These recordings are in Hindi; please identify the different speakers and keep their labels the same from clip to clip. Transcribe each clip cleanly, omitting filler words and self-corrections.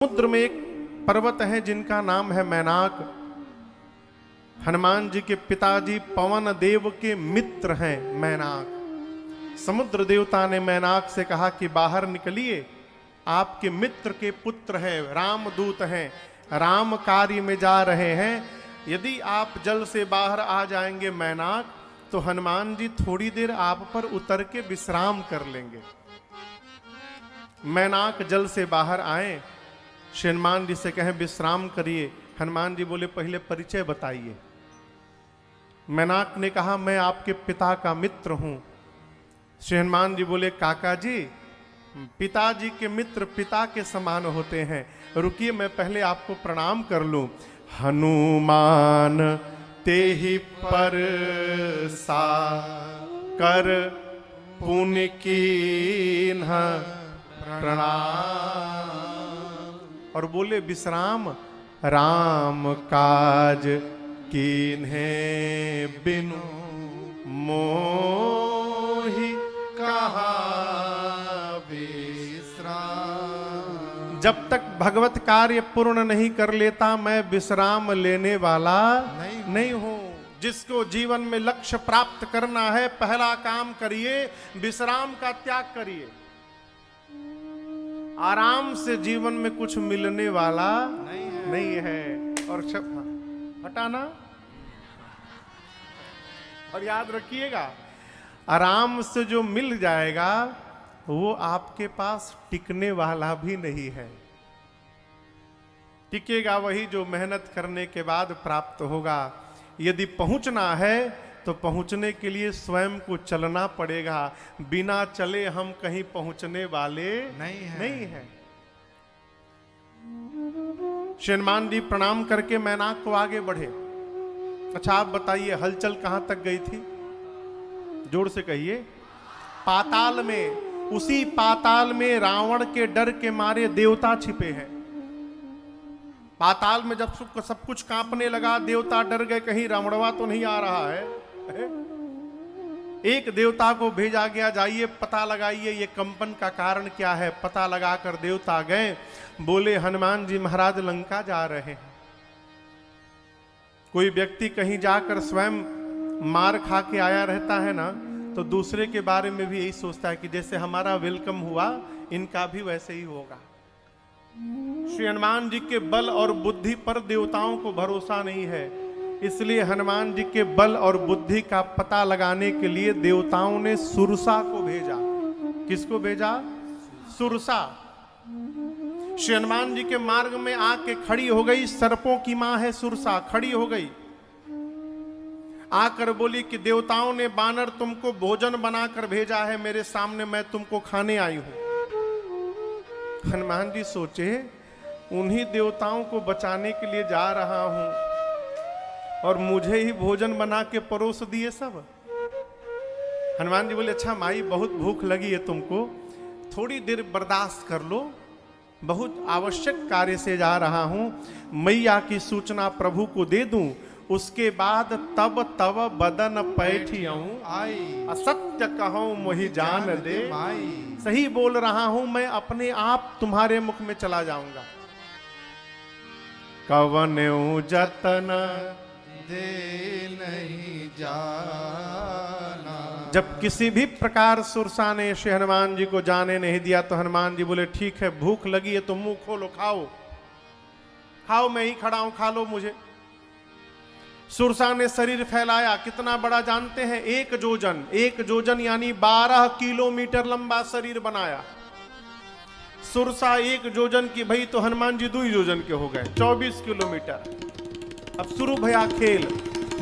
Speaker 1: समुद्र में एक पर्वत है जिनका नाम है मैनाक। हनुमान जी के पिताजी पवन देव के मित्र हैं मैनाक। समुद्र देवता ने मैनाक से कहा कि बाहर निकलिए, आपके मित्र के पुत्र हैं, रामदूत हैं, राम कार्य में जा रहे हैं। यदि आप जल से बाहर आ जाएंगे मैनाक, तो हनुमान जी थोड़ी देर आप पर उतर के विश्राम कर लेंगे। मैनाक जल से बाहर आए, हनुमान जी से कहें विश्राम करिए। हनुमान जी बोले पहले परिचय बताइए। मैनाक ने कहा मैं आपके पिता का मित्र हूं। श्री हनुमान जी बोले काका जी, पिताजी के मित्र पिता के समान होते हैं, रुकिए मैं पहले आपको प्रणाम कर लूं। हनुमान तेहि पर सा कर पुण्य कीन्ह प्रणाम। और बोले विश्राम राम काज कीन्हे बिनु मोहि कहा विश्राम। जब तक भगवत कार्य पूर्ण नहीं कर लेता मैं विश्राम लेने वाला नहीं हूं। जिसको जीवन में लक्ष्य प्राप्त करना है, पहला काम करिए, विश्राम का त्याग करिए। आराम से जीवन में कुछ मिलने वाला नहीं है। और हटाना, और याद रखिएगा आराम से जो मिल जाएगा वो आपके पास टिकने वाला भी नहीं है। टिकेगा वही जो मेहनत करने के बाद प्राप्त होगा। यदि पहुंचना है तो पहुंचने के लिए स्वयं को चलना पड़ेगा। बिना चले हम कहीं पहुंचने वाले नहीं है। हनुमान जी प्रणाम करके मैनाक को आगे बढ़े। अच्छा आप बताइए हलचल कहां तक गई थी? जोर से कहिए। पाताल में। उसी पाताल में रावण के डर के मारे देवता छिपे हैं। पाताल में जब सब कुछ कांपने लगा, देवता डर गए कहीं रावणवा तो नहीं आ रहा है। एक देवता को भेजा गया, जाइए पता लगाइए ये कंपन का कारण क्या है। पता लगाकर देवता गए, बोले हनुमान जी महाराज लंका जा रहे हैं। कोई व्यक्ति कहीं जाकर स्वयं मार खा के आया रहता है ना, तो दूसरे के बारे में भी यही सोचता है कि जैसे हमारा वेलकम हुआ इनका भी वैसे ही होगा। श्री हनुमान जी के बल और बुद्धि पर देवताओं को भरोसा नहीं है, इसलिए हनुमान जी के बल और बुद्धि का पता लगाने के लिए देवताओं ने सुरसा को भेजा। किसको भेजा? सुरसा। श्री हनुमान जी के मार्ग में आके खड़ी हो गई। सर्पों की मां है सुरसा, खड़ी हो गई। आकर बोली कि देवताओं ने बानर तुमको भोजन बनाकर भेजा है मेरे सामने, मैं तुमको खाने आई हूं। हनुमान जी सोचे उन्हीं देवताओं को बचाने के लिए जा रहा हूं और मुझे ही भोजन बना के परोस दिए सब। हनुमान जी बोले अच्छा माई बहुत भूख लगी है तुमको, थोड़ी देर बर्दाश्त कर लो, बहुत आवश्यक कार्य से जा रहा हूं। मैया की सूचना प्रभु को दे दूं, उसके बाद तब तब बदन पैठियऊं आई, असत्य कहूं मोहि जान दे माई। सही बोल रहा हूं मैं, अपने आप तुम्हारे मुख में चला जाऊंगा। कवन्यू जतन दे नहीं जाना। जब किसी भी प्रकार सुरसा ने श्री हनुमान जी को जाने नहीं दिया तो हनुमान जी बोले ठीक है भूख लगी है तो मुंह खोलो, खाओ खाओ, मैं ही खड़ा हूं, खा लो मुझे। सुरसा ने शरीर फैलाया, कितना बड़ा जानते हैं? 1 जोजन। 1 जोजन यानी 12 किलोमीटर लंबा शरीर बनाया। सुरसा 1 जोजन की भई तो हनुमान जी 2 जोजन के हो गए, 24 किलोमीटर। अब शुरू भया खेल।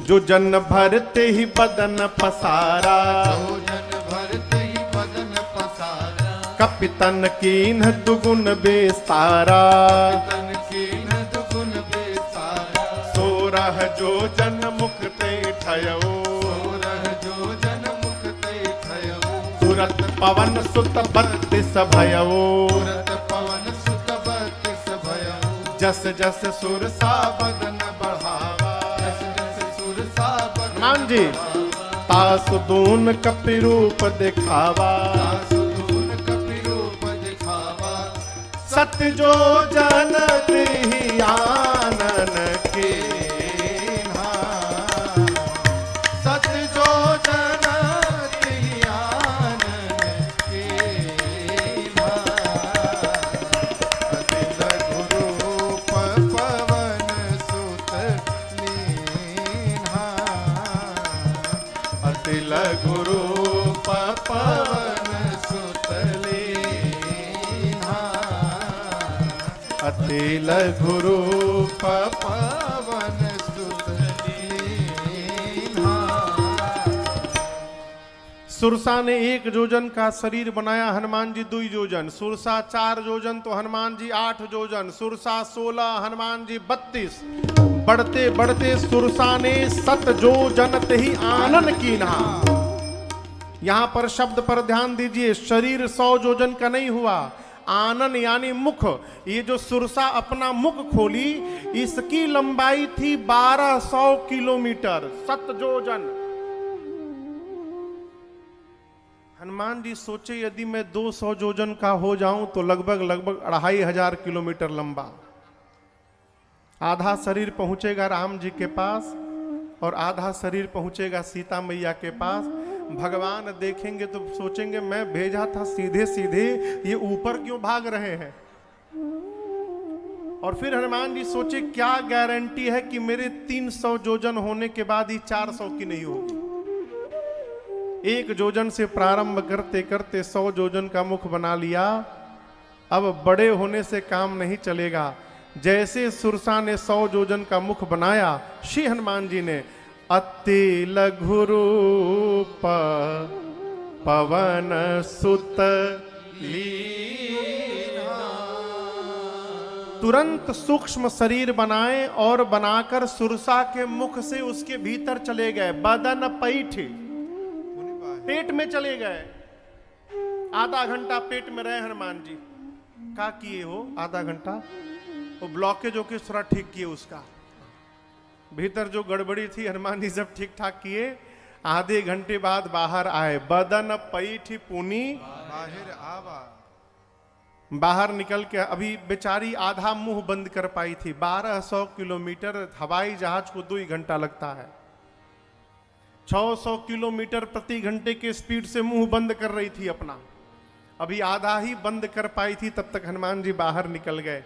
Speaker 1: जो जन भरते ही बदन पसारा, जो जन भरते ही बदन पसारा, कपितन कीन्ह दुगुन बेसारा, कपितन कीन्ह दुगुन बेसारा। 16 जो जन मुक्ते ठयो, 16 जो जन मुक्ते ठयो। तुरत पवन सुत 32 भयो, तुरत पवन सुत 32 भयो। जस जस सुरसा बदन बढ़ावा, जस जस सुरसा बदन मान जी तासु दून कपि रूप दिखावा, तासु दून कपि रूप दिखावा। सत सत्य जो जनत ही आनन कीन्हा, सत्य जो जनत ही आनन कीन्हा, अति लघु रूप पवन सुत लीन्हा, अति लघु रूप पवन सुत लीन्हा, अति लघु रूप पवन सुत लीन्हा। सुरसा ने 1 योजन का शरीर बनाया, हनुमान जी 2 योजन, सुरसा 4 योजन तो हनुमान जी 8 योजन, सुरसा 16, हनुमान जी 32। बढ़ते बढ़ते सुरसा ने 7 योजन ही आनन कीन्हा। यहां पर शब्द पर ध्यान दीजिए, शरीर 100 योजन का नहीं हुआ, आनन यानी मुख। ये जो सुरसा अपना मुख खोली, इसकी लंबाई थी 1200 किलोमीटर, 7 योजन। हनुमान जी सोचे यदि मैं 200 योजन का हो जाऊं तो लगभग 2500 किलोमीटर लंबा। आधा शरीर पहुंचेगा राम जी के पास और आधा शरीर पहुंचेगा सीता मैया के पास। भगवान देखेंगे तो सोचेंगे मैं भेजा था सीधे सीधे, ये ऊपर क्यों भाग रहे हैं। और फिर हनुमान जी सोचे क्या गारंटी है कि मेरे 300 योजन होने के बाद ही 400 की नहीं होगी। 1 योजन से प्रारंभ करते करते 100 योजन का मुख बना लिया। अब बड़े होने से काम नहीं चलेगा। जैसे सुरसा ने 100 योजन का मुख बनाया, श्री हनुमान जी ने अति लघु रूप पवन सुत लीन्हा, तुरंत सूक्ष्म शरीर बनाए और बनाकर सुरसा के मुख से उसके भीतर चले गए। बदन पैठ, पेट में चले गए। आधा घंटा पेट में रहे हनुमान जी। क्या किए हो आधा घंटा? वो ब्लॉकेज होके थोड़ा ठीक किए, उसका भीतर जो गड़बड़ी थी हनुमान जी सब ठीक ठाक किए। आधे घंटे बाद बाहर आए। बदन पैठ पुनी बाहर आवा, बाहर निकल के अभी बेचारी आधा मुंह बंद कर पाई थी। 1200 किलोमीटर हवाई जहाज को 2 घंटा लगता है। 600 किलोमीटर प्रति घंटे के स्पीड से मुंह बंद कर रही थी अपना, अभी आधा ही बंद कर पाई थी। तब तक हनुमान जी बाहर निकल गए।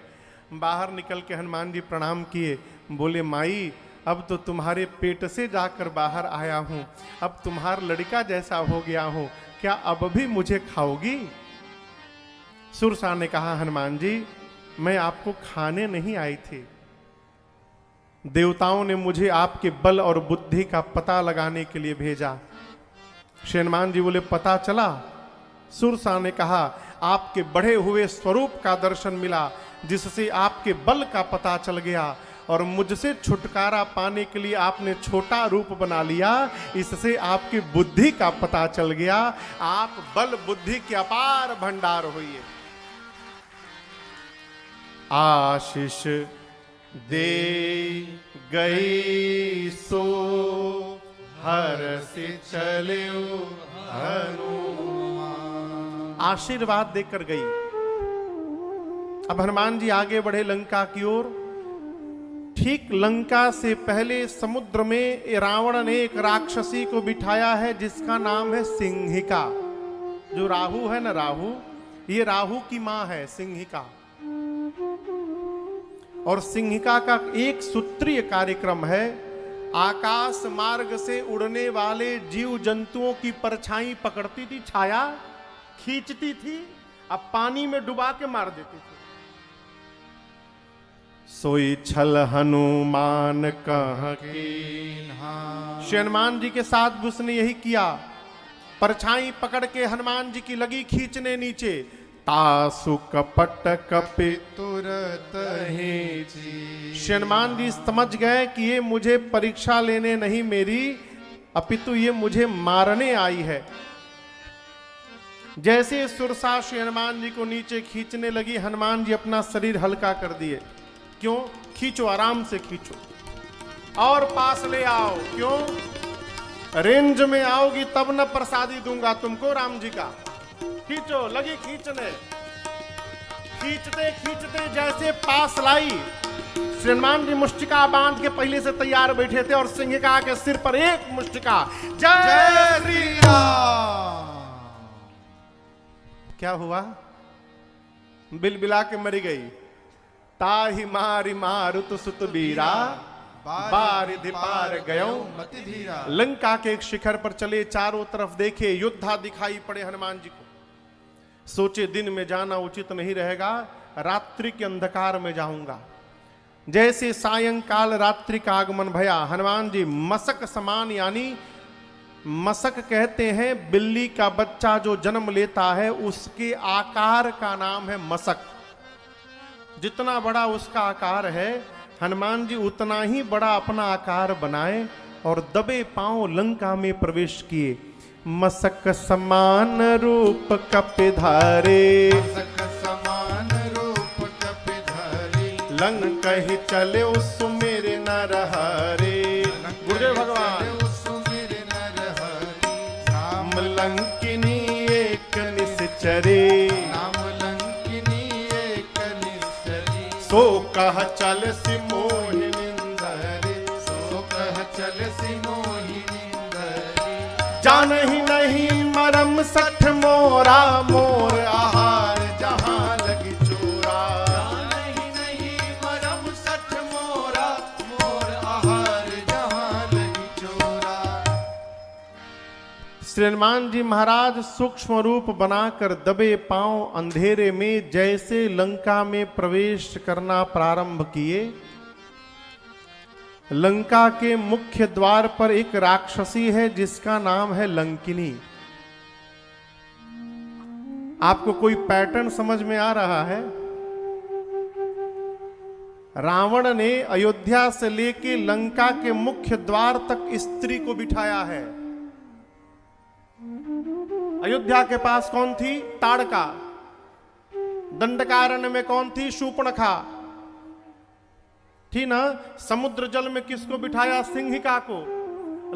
Speaker 1: बाहर निकल के हनुमान जी प्रणाम किए, बोले माई अब तो तुम्हारे पेट से जाकर बाहर आया हूं, अब तुम्हारा लड़का जैसा हो गया हूं, क्या अब भी मुझे खाओगी? सुरसा ने कहा हनुमान जी मैं आपको खाने नहीं आई थी, देवताओं ने मुझे आपके बल और बुद्धि का पता लगाने के लिए भेजा। श्री हनुमान जी बोले पता चला? सुरसा ने कहा आपके बढ़े हुए स्वरूप का दर्शन मिला, जिससे आपके बल का पता चल गया और मुझसे छुटकारा पाने के लिए आपने छोटा रूप बना लिया, इससे आपकी बुद्धि का पता चल गया। आप बल बुद्धि के अपार भंडार होइए। आशीष दे गई सो हर्ष चले हनुमान, आशीर्वाद देकर गई। अब हनुमान जी आगे बढ़े लंका की ओर। ठीक लंका से पहले समुद्र में रावण ने एक राक्षसी को बिठाया है जिसका नाम है सिंहिका। जो राहु है ना, राहु, ये राहु की मां है सिंहिका। और सिंहिका का एक सूत्रीय कार्यक्रम है, आकाश मार्ग से उड़ने वाले जीव जंतुओं की परछाई पकड़ती थी, छाया खींचती थी, अब पानी में डुबा के मार देती थी। सोई छल हनुमान कह कीन्हा, श्री हनुमान जी के साथ भी उसने यही किया। परछाई पकड़ के हनुमान जी की लगी खींचने नीचे। तासु कपट कपि तुरत ही, श्री हनुमान जी समझ गए कि ये मुझे परीक्षा लेने नहीं मेरी, अपितु ये मुझे मारने आई है। जैसे सुरसा श्री हनुमान जी को नीचे खींचने लगी, हनुमान जी अपना शरीर हल्का कर दिए। क्यों? खींचो, आराम से खींचो और पास ले आओ। क्यों? रेंज में आओगी तब न प्रसादी दूंगा तुमको राम जी का। खींचो, लगी खींचने। खींचते खींचते जैसे पास लाई, श्री हनुमान जी मुष्टिका बांध के पहले से तैयार बैठे थे और सिंहिका के सिर पर एक मुष्टिका। जय श्री राम। क्या हुआ? बिलबिला के मरी गई। ताहि मारी मारुत सुत बीरा, बारिधि पार गयो मति धीरा। लंका के एक शिखर पर चले, चारों तरफ देखे, योद्धा दिखाई पड़े हनुमान जी को। सोचे दिन में जाना उचित नहीं रहेगा, रात्रि के अंधकार में जाऊंगा। जैसे सायंकाल रात्रि का आगमन भया, हनुमान जी मसक समान, यानी मसक कहते हैं बिल्ली का बच्चा जो जन्म लेता है उसके आकार का नाम है मसक। जितना बड़ा उसका आकार है, हनुमान जी उतना ही बड़ा अपना आकार बनाए और दबे पांव लंका में प्रवेश किए। मसक समान रूप कपिधारे,
Speaker 2: मसक समान रूप कपिधारे।
Speaker 1: लंक ही चले उस मेरे नरहरे। गुरुदेव भगवान।
Speaker 2: नाम
Speaker 1: लंकिनी एक निश्चरे,
Speaker 2: नाम लंकिनी एक निश्चरी।
Speaker 1: सो कह चल सी मोहिनी,
Speaker 2: सो कह चल सी मोहिनी।
Speaker 1: जान ही नहीं मरम सठ मोरा, मोर आहार जहां लगी चोरा।
Speaker 2: जान ही नहीं मरम सठ मोरा, मोर आहार जहां लगी चोरा।
Speaker 1: श्री हनुमान जी महाराज सूक्ष्म रूप बनाकर दबे पांव अंधेरे में जैसे लंका में प्रवेश करना प्रारंभ किए। लंका के मुख्य द्वार पर एक राक्षसी है जिसका नाम है लंकिनी। आपको कोई पैटर्न समझ में आ रहा है? रावण ने अयोध्या से लेके लंका के मुख्य द्वार तक स्त्री को बिठाया है। अयोध्या के पास कौन थी? ताड़का। दंडकारण्य में कौन थी? शूर्पणखा थी ना। समुद्र जल में किसको बिठाया? सिंहिका को।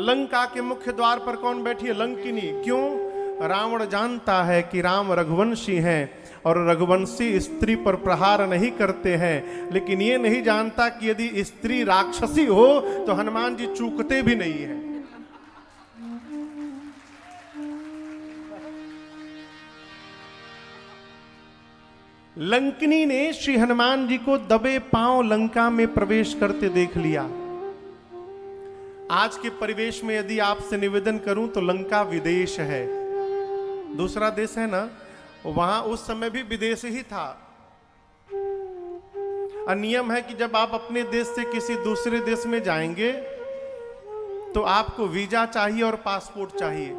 Speaker 1: लंका के मुख्य द्वार पर कौन बैठी है? लंकिनी। क्यों? रावण जानता है कि राम रघुवंशी हैं और रघुवंशी स्त्री पर प्रहार नहीं करते हैं, लेकिन ये नहीं जानता कि यदि स्त्री राक्षसी हो तो हनुमान जी चूकते भी नहीं है। लंकिनी ने श्री हनुमान जी को दबे पांव लंका में प्रवेश करते देख लिया। आज के परिवेश में यदि आपसे निवेदन करूं तो लंका विदेश है, दूसरा देश है ना। वहां उस समय भी विदेश ही था। नियम है कि जब आप अपने देश से किसी दूसरे देश में जाएंगे तो आपको वीजा चाहिए और पासपोर्ट चाहिए।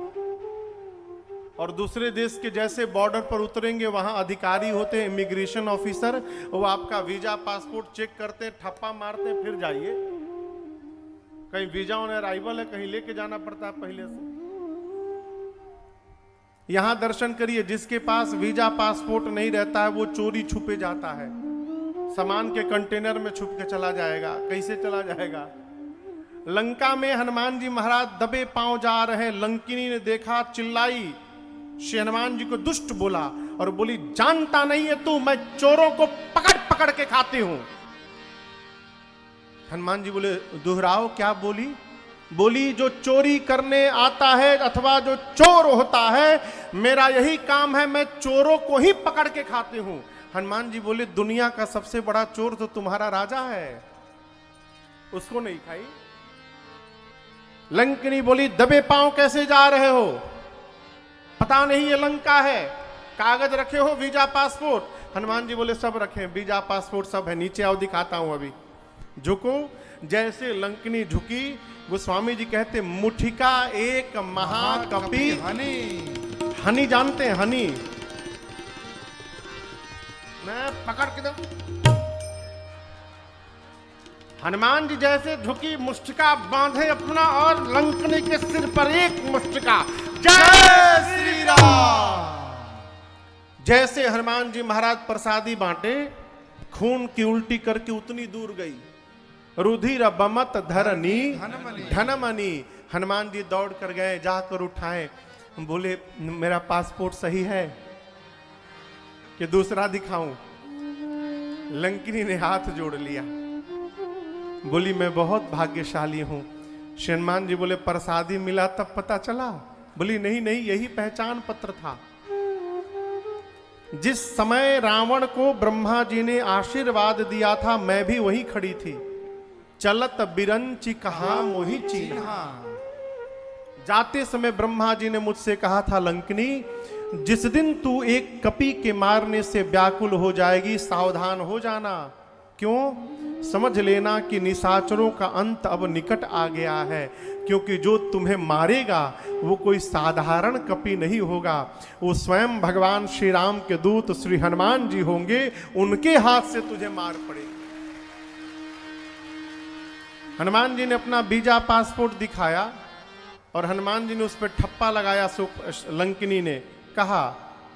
Speaker 1: और दूसरे देश के जैसे बॉर्डर पर उतरेंगे, वहां अधिकारी होते हैं, इमिग्रेशन ऑफिसर, वो आपका वीजा पासपोर्ट चेक करते हैं, ठप्पा मारते हैं, फिर जाइए। कहीं वीजा ऑन अराइवल है, कहीं लेके जाना पड़ता है पहले से। यहां दर्शन करिए, जिसके पास वीजा पासपोर्ट नहीं रहता है वो चोरी छुपे जाता है, सामान के कंटेनर में छुप के चला जाएगा। कैसे चला जाएगा? लंका में हनुमान जी महाराज दबे पांव जा रहे। लंकिनी ने देखा, चिल्लाई, श्री हनुमान जी को दुष्ट बोला और बोली, जानता नहीं है तू, मैं चोरों को पकड़ पकड़ के खाती हूं। हनुमान जी बोले, दोहराओ, क्या बोली? बोली, जो चोरी करने आता है अथवा जो चोर होता है, मेरा यही काम है, मैं चोरों को ही पकड़ के खाती हूं। हनुमान जी बोले, दुनिया का सबसे बड़ा चोर तो तुम्हारा राजा है, उसको नहीं खाई। लंकिनी बोली, दबे पांव कैसे जा रहे हो? पता नहीं ये लंका है? कागज रखे हो, वीजा पासपोर्ट? हनुमान जी बोले, सब रखे, वीजा पासपोर्ट सब है, नीचे आओ दिखाता हूं अभी। झुको। जैसे लंकिनी झुकी, गोस्वामी जी कहते, मुठिका एक महाकपि
Speaker 2: हनी।
Speaker 1: हनी जानते हैं? हनी मैं पकड़ के दो। हनुमान जी जैसे झुकी, मुष्टिका बांधे अपना और लंकिनी के सिर पर एक मुष्टिका। जय श्री राम। जैसे हनुमान जी महाराज प्रसादी बांटे, खून की उल्टी करके उतनी दूर गई। रुधिर बमत धरनी धनमनी। हनुमान जी दौड़ कर गए, जाकर उठाए, बोले, मेरा पासपोर्ट सही है कि दूसरा दिखाऊं? लंकिनी ने हाथ जोड़ लिया, बोली मैं बहुत भाग्यशाली हूं। श्री हनुमान जी बोले प्रसादी मिला तब पता चला? बोली नहीं नहीं, यही पहचान पत्र था। जिस समय रावण को ब्रह्मा जी ने आशीर्वाद दिया था, मैं भी वहीं खड़ी थी। चलत बिरंची कहा मोहि चीन्हा। जाते समय ब्रह्मा जी ने मुझसे कहा था, लंकिनी जिस दिन तू एक कपी के मारने से व्याकुल हो जाएगी, सावधान हो जाना। क्यों? समझ लेना कि निशाचरों का अंत अब निकट आ गया है, क्योंकि जो तुम्हें मारेगा वो कोई साधारण कपी नहीं होगा, वो स्वयं भगवान श्री राम के दूत श्री हनुमान जी होंगे, उनके हाथ से तुझे मार पड़ेगी। हनुमान जी ने अपना वीजा पासपोर्ट दिखाया और हनुमान जी ने उस पर ठप्पा लगाया। लंकिनी ने कहा,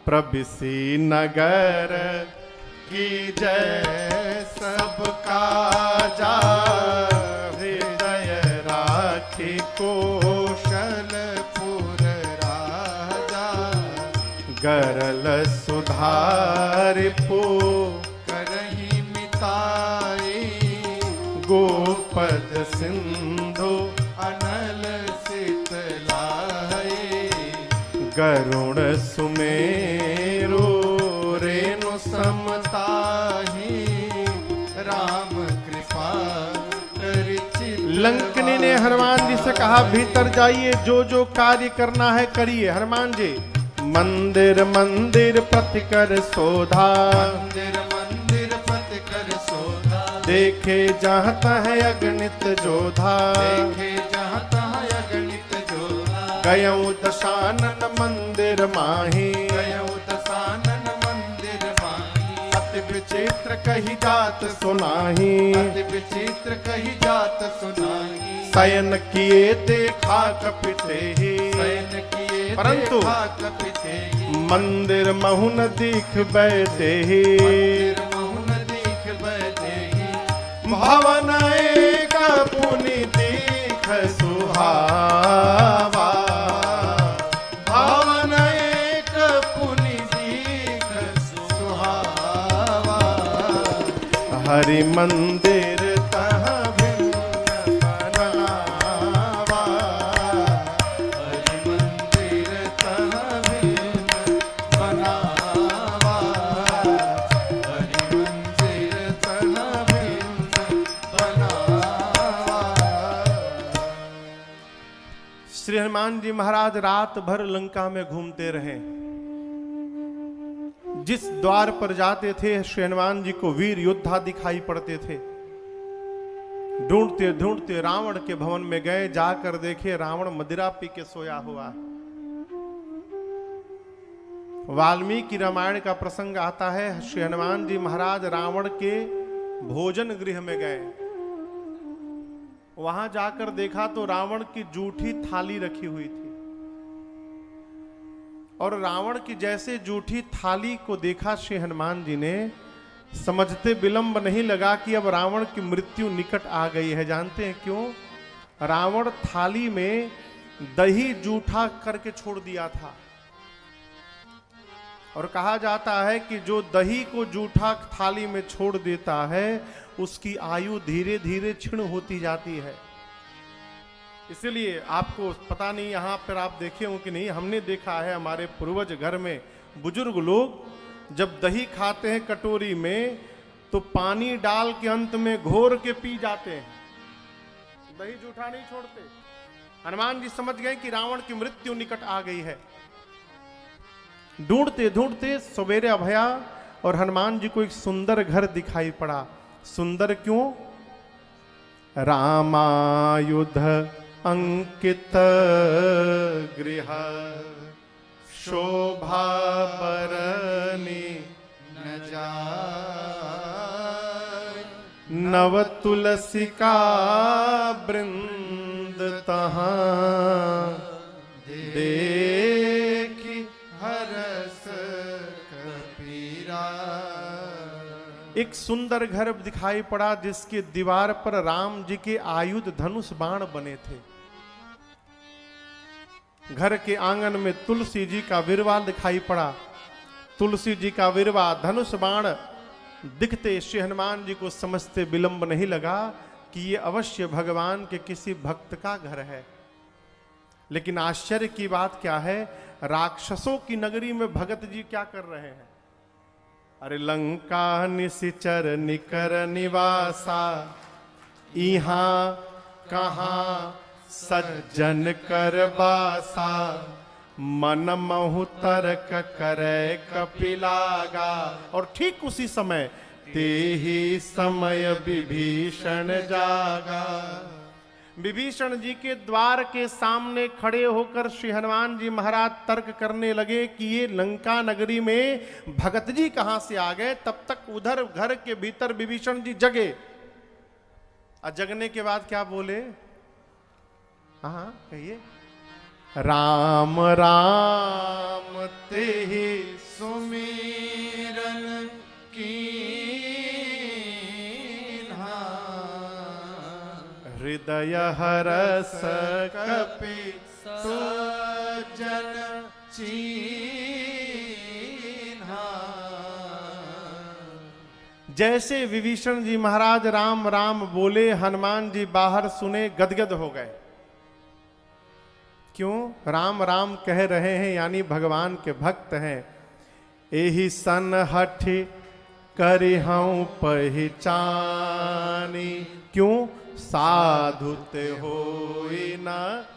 Speaker 1: प्रबिसी नगर की जय सबका जा, हृदय राखी कौशलपुर राजा, गरल सुधार पो करही मिताई, गोपद सिंधु अनल शीतलाए, गरुण सुमेरु रेणु समताही, राम कृपा करिछि। लंकिनी ने हनुमान जी से कहा, भीतर जाइए, जो जो कार्य करना है करिए। हनुमान जी मंदिर मंदिर प्रतिकर शोधा,
Speaker 2: मंदिर मंदिर प्रतिकर शोधा,
Speaker 1: देखे जहाँ तह अगणित जोधा,
Speaker 2: देखे जहाँ तहाँ अगणित जोधा,
Speaker 1: गयऊ दशानन मंदिर माही,
Speaker 2: गयऊ दशानन मंदिर माही,
Speaker 1: अति विचित्र कही जात सुनाही,
Speaker 2: अति विचित्र कही जात सुनाही,
Speaker 1: शयन किए देखा कपिते ही,
Speaker 2: शयन किए
Speaker 1: परंतु
Speaker 2: देखा कपिते ही,
Speaker 1: मंदिर महुन दीख बैठे ही,
Speaker 2: मंदिर महुन दीख बैठे ही,
Speaker 1: भवन एक पुनि दीख सुहावा,
Speaker 2: भवन एक पुनि दीख सुहावा,
Speaker 1: हरि मंदिर तह भिन्न बनावा,
Speaker 2: हरि मंदिर तह भिन्न बनावा, हरि मंदिर तह भिन्न बनावा।
Speaker 1: श्री हनुमान जी महाराज रात भर लंका में घूमते रहे। जिस द्वार पर जाते थे श्री हनुमान जी को वीर योद्धा दिखाई पड़ते थे। ढूंढते ढूंढते रावण के भवन में गए, जाकर देखे रावण मदिरा पी के सोया हुआ है। वाल्मीकि रामायण का प्रसंग आता है, श्री हनुमान जी महाराज रावण के भोजन गृह में गए। वहां जाकर देखा तो रावण की जूठी थाली रखी हुई थी, और रावण की जैसे जूठी थाली को देखा श्री हनुमान जी ने, समझते विलंब नहीं लगा कि अब रावण की मृत्यु निकट आ गई है। जानते हैं क्यों? रावण थाली में दही जूठा करके छोड़ दिया था, और कहा जाता है कि जो दही को जूठा थाली में छोड़ देता है उसकी आयु धीरे धीरे क्षीण होती जाती है। इसलिए आपको पता नहीं, यहां पर आप देखे हो कि नहीं, हमने देखा है हमारे पूर्वज घर में बुजुर्ग लोग जब दही खाते हैं कटोरी में तो पानी डाल के अंत में घोर के पी जाते हैं, दही जूठा नहीं छोड़ते। हनुमान जी समझ गए कि रावण की मृत्यु निकट आ गई है। ढूंढते ढूंढते सवेरे भया और हनुमान जी को एक सुंदर घर दिखाई पड़ा। सुंदर क्यों? रामायुध अंकित गृह, शोभा बरनी
Speaker 2: न जाय,
Speaker 1: नव तुलसी का वृंद तहाँ, देखी
Speaker 2: हरस कपीरा।
Speaker 1: एक सुंदर घर दिखाई पड़ा जिसके दीवार पर राम जी के आयुध धनुष बाण बने थे। घर के आंगन में तुलसी जी का विरवा दिखाई पड़ा। तुलसी जी का विरवा धनुष बाण दिखते श्री हनुमान जी को समझते विलंब नहीं लगा कि ये अवश्य भगवान के किसी भक्त का घर है। लेकिन आश्चर्य की बात क्या है, राक्षसों की नगरी में भगत जी क्या कर रहे हैं? अरे लंका निशिचर निकर निवासा, इहां कहां सज्जन कर बासा, मन महु तर्क करे कपिलागा। और ठीक उसी समय ते ही समय विभीषण जागा। विभीषण जी के द्वार के सामने खड़े होकर श्री हनुमान जी महाराज तर्क करने लगे कि ये लंका नगरी में भगत जी कहां से आ गए। तब तक उधर घर के भीतर विभीषण जी जगे, और जगने के बाद क्या बोले? हाँ कहिए, राम राम ते ही
Speaker 2: सुमिरन कीन्हा,
Speaker 1: हृदय हरस
Speaker 2: कपि सज्जन चीन्हा।
Speaker 1: जैसे विभीषण जी महाराज राम राम बोले, हनुमान जी बाहर सुने गदगद हो गए। क्यों? राम राम कह रहे हैं, यानी भगवान के भक्त हैं। एही सन हठ करि हूं पहचानी, क्यों? साधु ते होई न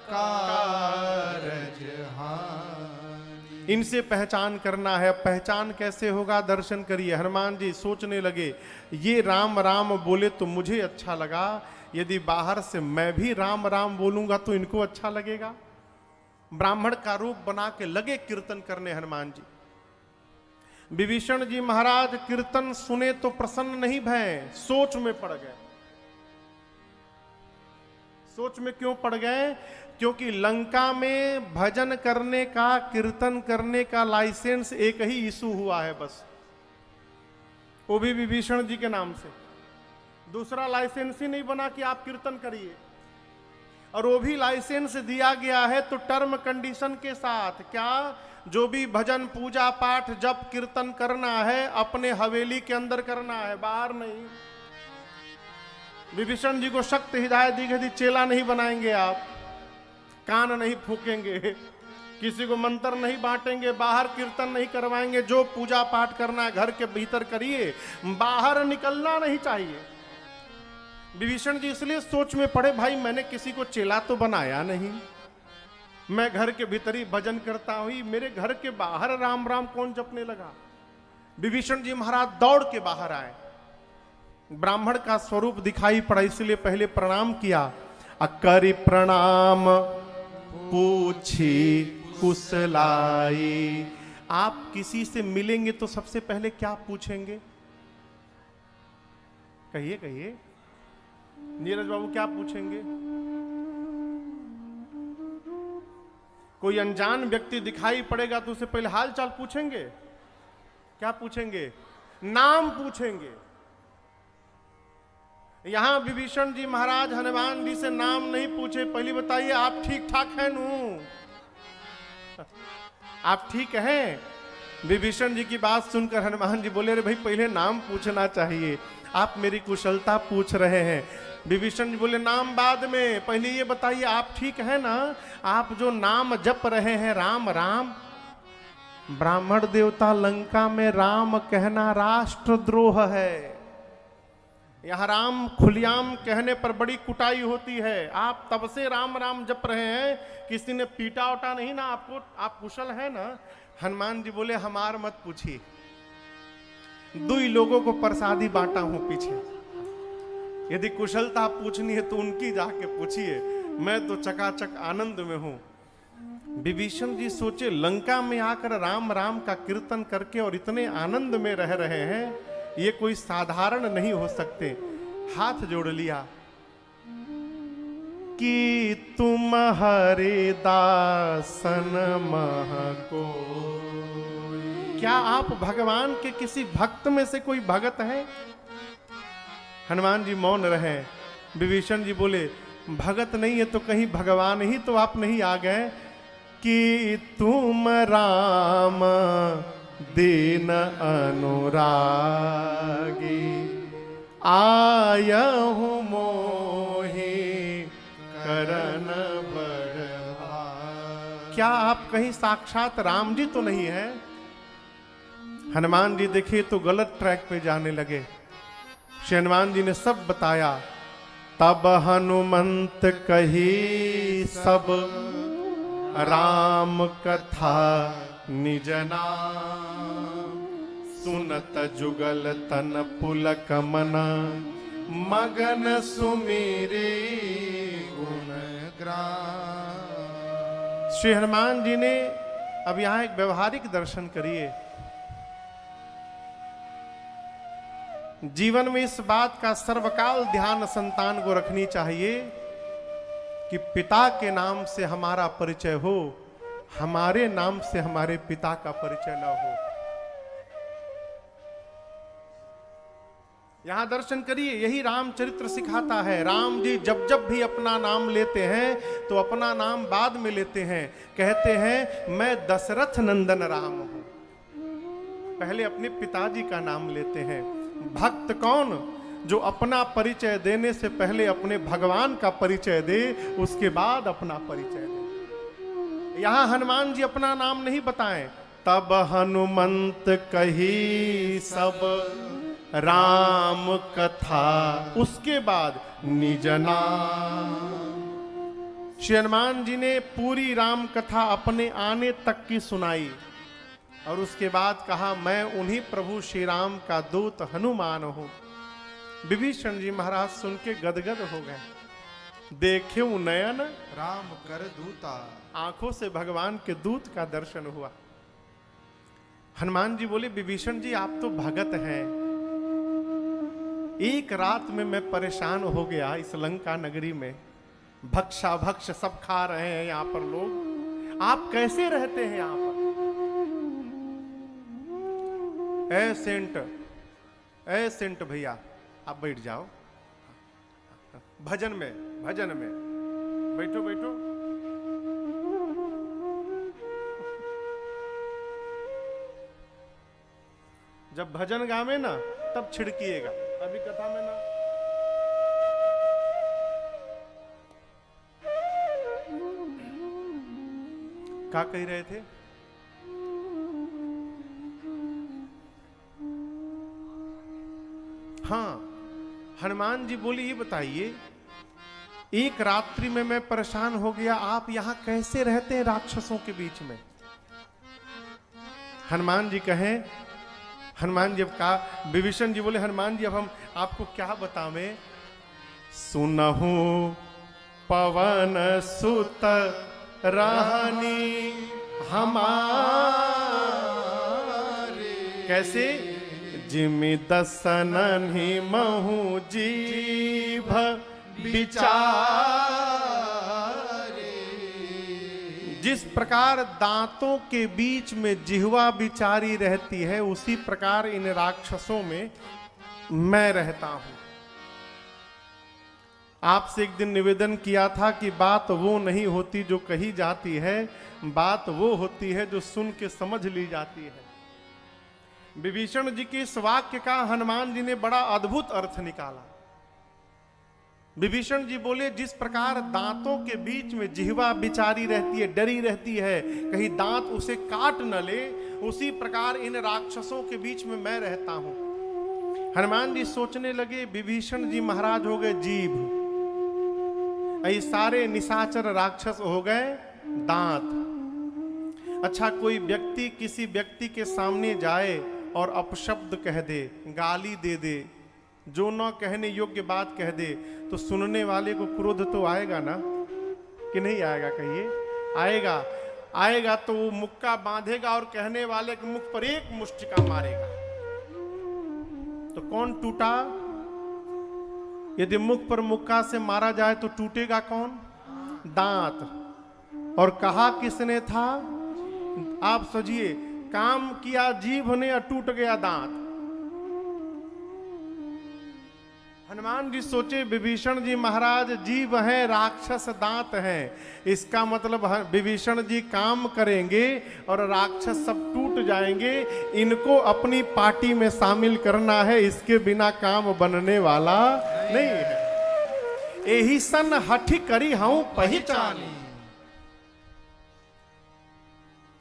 Speaker 1: कारज हानि। इनसे पहचान करना है। पहचान कैसे होगा? दर्शन करिए। हनुमान जी सोचने लगे, ये राम राम बोले तो मुझे अच्छा लगा, यदि बाहर से मैं भी राम राम बोलूंगा तो इनको अच्छा लगेगा। ब्राह्मण का रूप बना के लगे कीर्तन करने हनुमान जी। विभीषण जी महाराज कीर्तन सुने तो प्रसन्न नहीं भये, सोच में पड़ गए। सोच में क्यों पड़ गए? क्योंकि लंका में भजन करने का, कीर्तन करने का लाइसेंस एक ही इशू हुआ है बस, वो भी विभीषण जी के नाम से। दूसरा लाइसेंस ही नहीं बना कि आप कीर्तन करिए। और वो भी लाइसेंस दिया गया है तो टर्म कंडीशन के साथ। क्या? जो भी भजन पूजा पाठ जप कीर्तन करना है अपने हवेली के अंदर करना है, बाहर नहीं। विभीषण जी को सख्त हिदायत दी गई, चेला नहीं बनाएंगे आप, कान नहीं फूकेंगे, किसी को मंत्र नहीं बांटेंगे, बाहर कीर्तन नहीं करवाएंगे। जो पूजा पाठ करना है घर के भीतर करिए, बाहर निकलना नहीं चाहिए। विभीषण जी इसलिए सोच में पड़े, भाई मैंने किसी को चेला तो बनाया नहीं, मैं घर के भीतर ही भजन करता हुई, मेरे घर के बाहर राम राम कौन जपने लगा। विभीषण जी महाराज दौड़ के बाहर आए। ब्राह्मण का स्वरूप दिखाई पड़ा, इसलिए पहले प्रणाम किया। अकरि प्रणाम पूछी कुशलाई। आप किसी से मिलेंगे तो सबसे पहले क्या पूछेंगे? कहिए कहिए नीरज बाबू, क्या पूछेंगे? कोई अनजान व्यक्ति दिखाई पड़ेगा तो उसे पहले हाल चाल पूछेंगे। क्या पूछेंगे? नाम पूछेंगे। यहां विभीषण जी महाराज हनुमान जी से नाम नहीं पूछे, पहले बताइए आप ठीक ठाक हैं नू? आप ठीक हैं? विभीषण जी की बात सुनकर हनुमान जी बोले, अरे भाई पहले नाम पूछना चाहिए, आप मेरी कुशलता पूछ रहे हैं। विभीषण जी बोले, नाम बाद में, पहले ये बताइए आप ठीक है ना? आप जो नाम जप रहे हैं राम राम, ब्राह्मण देवता लंका में राम कहना राष्ट्रद्रोह है। यहां राम खुलियाम कहने पर बड़ी कुटाई होती है। आप तब से राम राम जप रहे हैं, किसी ने पीटा उटा नहीं ना आपको? आप कुशल है ना? हनुमान जी बोले, हमार मत पूछिए, दुई लोगों को प्रसादी बांटा हूं पीछे, यदि कुशलता पूछनी है तो उनकी जाके पूछिए, मैं तो चकाचक आनंद में हूं। विभीषण जी सोचे, लंका में आकर राम राम का कीर्तन करके और इतने आनंद में रह रहे हैं, ये कोई साधारण नहीं हो सकते। हाथ जोड़ लिया कि तुम हरे दासन महको। क्या आप भगवान के किसी भक्त में से कोई भगत है? हनुमान जी मौन रहे। विभीषण जी बोले, भगत नहीं है तो कहीं भगवान ही तो आप नहीं आ गए कि तुम राम दीन अनुरागी आयहु मोहि करन बढ़ा। क्या आप कहीं साक्षात राम जी तो नहीं है? हनुमान जी देखिए तो गलत ट्रैक पे जाने लगे। श्री हनुमान जी ने सब बताया। तब हनुमंत कही सब राम कथा निज नाम, सुनत जुगल तन पुलक मना, मगन सुमिरे गुण ग्राम। श्री हनुमान जी ने अब यहां एक व्यवहारिक दर्शन करिए। जीवन में इस बात का सर्वकाल ध्यान संतान को रखनी चाहिए कि पिता के नाम से हमारा परिचय हो, हमारे नाम से हमारे पिता का परिचय न हो। यहां दर्शन करिए, यही रामचरित्र सिखाता है। राम जी जब जब भी अपना नाम लेते हैं तो अपना नाम बाद में लेते हैं। कहते हैं मैं दशरथ नंदन राम हूं, पहले अपने पिताजी का नाम लेते हैं। भक्त कौन? जो अपना परिचय देने से पहले अपने भगवान का परिचय दे, उसके बाद अपना परिचय दे। यहां हनुमान जी अपना नाम नहीं बताएं। तब हनुमंत कही सब राम कथा, उसके बाद निज नाम। श्री हनुमान जी ने पूरी राम कथा अपने आने तक की सुनाई और उसके बाद कहा मैं उन्हीं प्रभु श्री राम का दूत हनुमान हूं। विभीषण जी महाराज सुन के गदगद हो गए। देखे नयन
Speaker 2: राम कर दूता,
Speaker 1: आंखों से भगवान के दूत का दर्शन हुआ। हनुमान जी बोले विभीषण जी आप तो भगत हैं, एक रात में मैं परेशान हो गया इस लंका नगरी में। भक्षा भक्ष सब खा रहे हैं यहाँ पर लोग, आप कैसे रहते हैं यहाँ पर? ए सेंट भैया आप बैठ जाओ, भजन में बैठो बैठो। जब भजन गावे ना तब छिड़किएगा, अभी कथा में ना। क्या कह रहे थे? हाँ, हनुमान जी बोले ये बताइए एक रात्रि में मैं परेशान हो गया, आप यहां कैसे रहते हैं राक्षसों के बीच में? हनुमान जी कहें, हनुमान जी अब कहा, विभीषण जी बोले हनुमान जी अब हम आपको क्या बतावें? सुनहु पवन सुत रानी हमारे, कैसे? जिमि दसनहि महु जीभ बिचारे। जिस प्रकार दांतों के बीच में जिह्वा बिचारी रहती है, उसी प्रकार इन राक्षसों में मैं रहता हूं। आपसे एक दिन निवेदन किया था कि बात वो नहीं होती जो कही जाती है, बात वो होती है जो सुन के समझ ली जाती है। विभीषण जी के इस वाक्य का हनुमान जी ने बड़ा अद्भुत अर्थ निकाला। विभीषण जी बोले जिस प्रकार दांतों के बीच में जिह्वा बिचारी रहती है, डरी रहती है कहीं दांत उसे काट न ले, उसी प्रकार इन राक्षसों के बीच में मैं रहता हूं। हनुमान जी सोचने लगे विभीषण जी महाराज हो गए जीभ, ये सारे निशाचर राक्षस हो गए दांत। अच्छा कोई व्यक्ति किसी व्यक्ति के सामने जाए और अपशब्द कह दे, गाली दे दे, जो न कहने योग्य बात कह दे, तो सुनने वाले को क्रोध तो आएगा ना कि नहीं आएगा? कहिए आएगा। आएगा तो वो मुक्का बांधेगा और कहने वाले के मुख पर एक मुष्टिका मारेगा। तो कौन टूटा? यदि मुख पर मुक्का से मारा जाए तो टूटेगा कौन? दांत। और कहा किसने था? आप सोचिए, काम किया जीभ ने और टूट गया दांत। हनुमान जी सोचे विभीषण जी महाराज जीव हैं, राक्षस दांत हैं, इसका मतलब विभीषण जी काम करेंगे और राक्षस सब टूट जाएंगे, इनको अपनी पार्टी में शामिल करना है, इसके बिना काम बनने वाला नहीं है। यही सन हठी करी हूं पहचानी।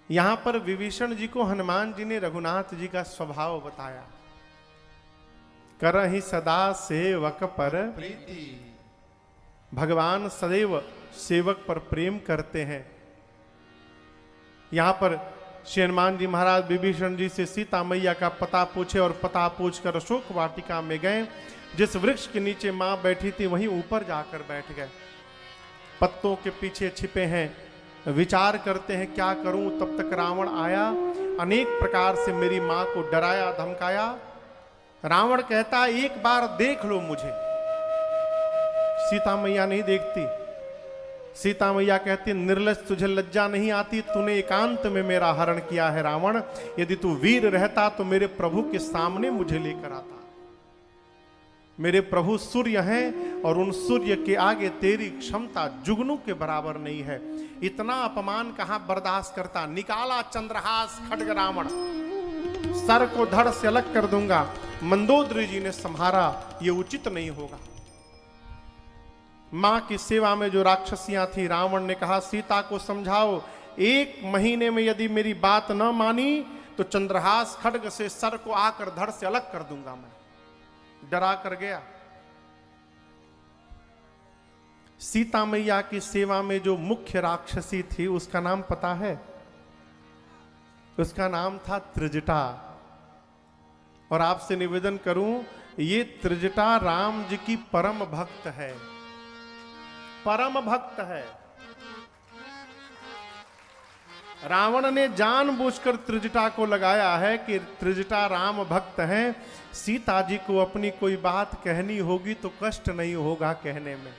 Speaker 1: यहां पर विभीषण जी को हनुमान जी ने रघुनाथ जी का स्वभाव बताया। करहि सदा सेवक पर
Speaker 2: प्रीति।
Speaker 1: भगवान सदैव सेवक पर प्रेम करते हैं। यहां पर श्री हनुमान जी महाराज विभीषण जी से सीता मैया का पता पूछे और पता पूछकर अशोक वाटिका में गए। जिस वृक्ष के नीचे मां बैठी थी वहीं ऊपर जाकर बैठ गए। पत्तों के पीछे छिपे हैं, विचार करते हैं क्या करूं। तब तक रावण आया, अनेक प्रकार से मेरी मां को डराया धमकाया। रावण कहता एक बार देख लो मुझे। सीता मैया नहीं देखती। सीता मैया कहती निर्लज्ज तुझे लज्जा नहीं आती, तूने एकांत में मेरा हरण किया है रावण। यदि तू वीर रहता तो मेरे प्रभु के सामने मुझे लेकर आता। मेरे प्रभु सूर्य हैं और उन सूर्य के आगे तेरी क्षमता जुगनू के बराबर नहीं है। इतना अपमान कहां बर्दाश्त करता। निकाला चंद्रहास खड्ग रावण, सर को धड़ से अलग कर दूंगा। मंदोदरी जी ने संहारा, ये उचित नहीं होगा। मां की सेवा में जो राक्षसियां थी, रावण ने कहा सीता को समझाओ, 1 महीने में यदि मेरी बात न मानी तो चंद्रहास खड्ग से सर को आकर धड़ से अलग कर दूंगा। मैं डरा कर गया। सीता मैया की सेवा में जो मुख्य राक्षसी थी उसका नाम पता है? उसका नाम था त्रिजटा। और आपसे निवेदन करूं, ये त्रिजटा राम जी की परम भक्त है, परम भक्त है। रावण ने जानबूझकर त्रिजटा को लगाया है कि त्रिजटा राम भक्त हैं। सीता जी को अपनी कोई बात कहनी होगी तो कष्ट नहीं होगा कहने में।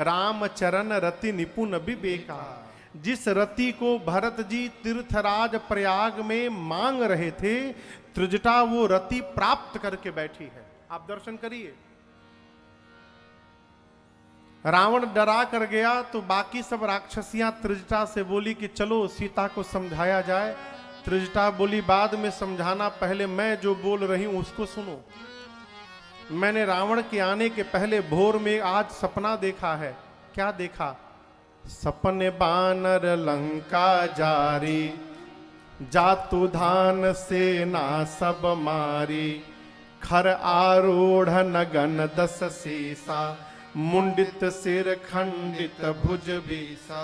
Speaker 1: राम चरण रति निपुण विवेका। जिस रति को भरत जी तीर्थराज प्रयाग में मांग रहे थे, त्रिजटा वो रति प्राप्त करके बैठी है। आप दर्शन करिए। रावण डरा कर गया तो बाकी सब राक्षसियां त्रिजटा से बोली कि चलो सीता को समझाया जाए। त्रिजटा बोली बाद में समझाना, पहले मैं जो बोल रही हूं उसको सुनो। मैंने रावण के आने के पहले भोर में आज सपना देखा है। क्या देखा? सपने बानर लंका जारी, जातु धान सेना सब मारी, खर आरूढ़ नगन 10 सीसा, मुंडित सिर खंडित भुज बीसा।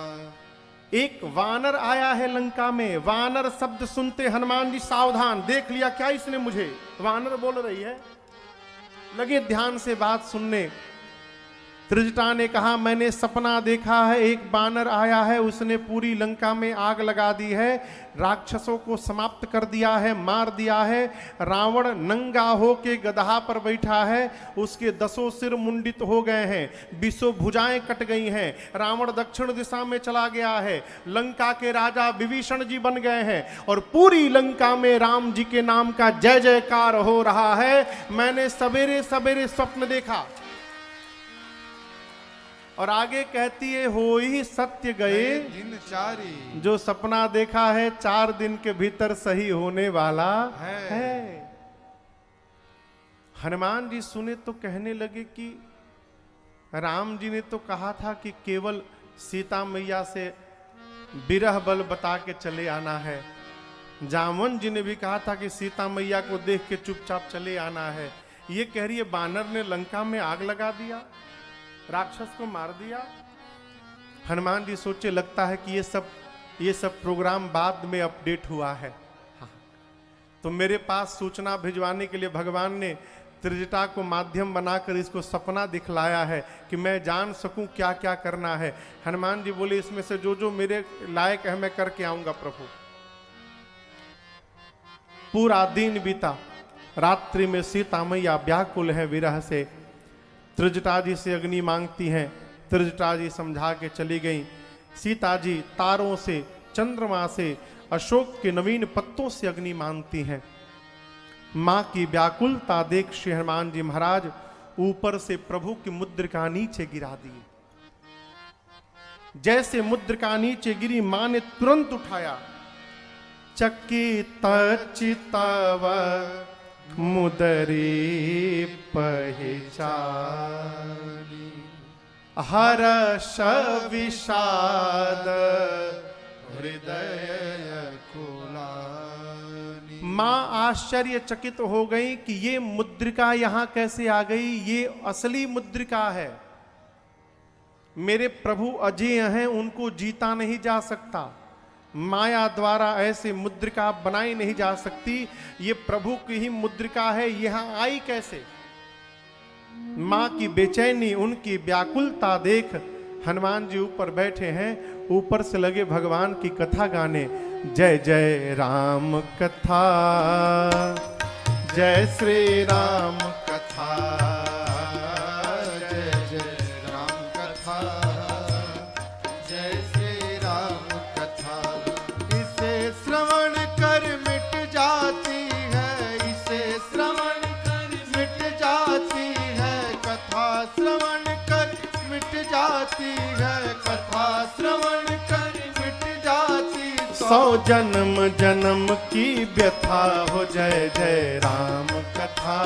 Speaker 1: एक वानर आया है लंका में। वानर शब्द सुनते हनुमान जी सावधान, देख लिया क्या इसने मुझे। वानर बोल रही है, लगे ध्यान से बात सुनने। त्रिजटा ने कहा मैंने सपना देखा है, एक बानर आया है, उसने पूरी लंका में आग लगा दी है, राक्षसों को समाप्त कर दिया है, मार दिया है। रावण नंगा होके गदहा पर बैठा है, उसके 10 सिर मुंडित हो गए हैं, 20 भुजाएं कट गई हैं। रावण दक्षिण दिशा में चला गया है। लंका के राजा विभीषण जी बन गए हैं और पूरी लंका में राम जी के नाम का जय जयकार हो रहा है। मैंने सवेरे सवेरे स्वप्न देखा। और आगे कहती है हो ही सत्य गए
Speaker 2: दिन चारी।
Speaker 1: जो सपना देखा है 4 दिन के भीतर सही होने वाला है। हनुमान जी सुने तो कहने लगे कि राम जी ने तो कहा था कि केवल सीता मैया से विरह बल बता के चले आना है। जामवन जी ने भी कहा था कि सीता मैया को देख के चुपचाप चले आना है। ये कह रही है बानर ने लंका में आग लगा दिया, राक्षस को मार दिया। हनुमान जी सोचे लगता है कि ये सब प्रोग्राम बाद में अपडेट हुआ है। हाँ। तो मेरे पास सूचना भिजवाने के लिए भगवान ने त्रिजटा को माध्यम बनाकर इसको सपना दिखलाया है कि मैं जान सकूं क्या क्या करना है। हनुमान जी बोले इसमें से जो जो मेरे लायक है मैं करके आऊंगा प्रभु। पूरा दिन बीता। रात्रि में सीता मैया व्याकुल है विरह से। त्रिजटा जी से अग्नि मांगती हैं। त्रिजटा जी समझा के चली गई। सीता जी तारों से, चंद्रमा से, अशोक के नवीन पत्तों से अग्नि मांगती हैं। मां की व्याकुलता देख श्री हनुमान जी महाराज ऊपर से प्रभु की मुद्रिका नीचे गिरा दी। जैसे मुद्रिका नीचे गिरी, मां ने तुरंत उठाया। चकित चितव मुदरी पहचानी, हर्ष विषाद हृदय कुलानी। मां आश्चर्यचकित हो गई कि ये मुद्रिका यहां कैसे आ गई, ये असली मुद्रिका है। मेरे प्रभु अजय हैं, उनको जीता नहीं जा सकता। माया द्वारा ऐसे मुद्रिका बनाई नहीं जा सकती। ये प्रभु की ही मुद्रिका है, यहां आई कैसे? मां की बेचैनी, उनकी व्याकुलता देख हनुमान जी ऊपर बैठे हैं, ऊपर से लगे भगवान की कथा गाने। जय जय राम कथा, जय श्री राम कथा,
Speaker 2: जय जय राम कथा, जय श्री राम कथा। इसे श्रवण कर मिट जाती है, इसे श्रवण कर मिट जाती है, कथा श्रवण कर मिट जाती है, कथा श्रवण कर मिट जाती।
Speaker 1: 100 जन्म जन्म की व्यथा हो, जय जय राम कथा,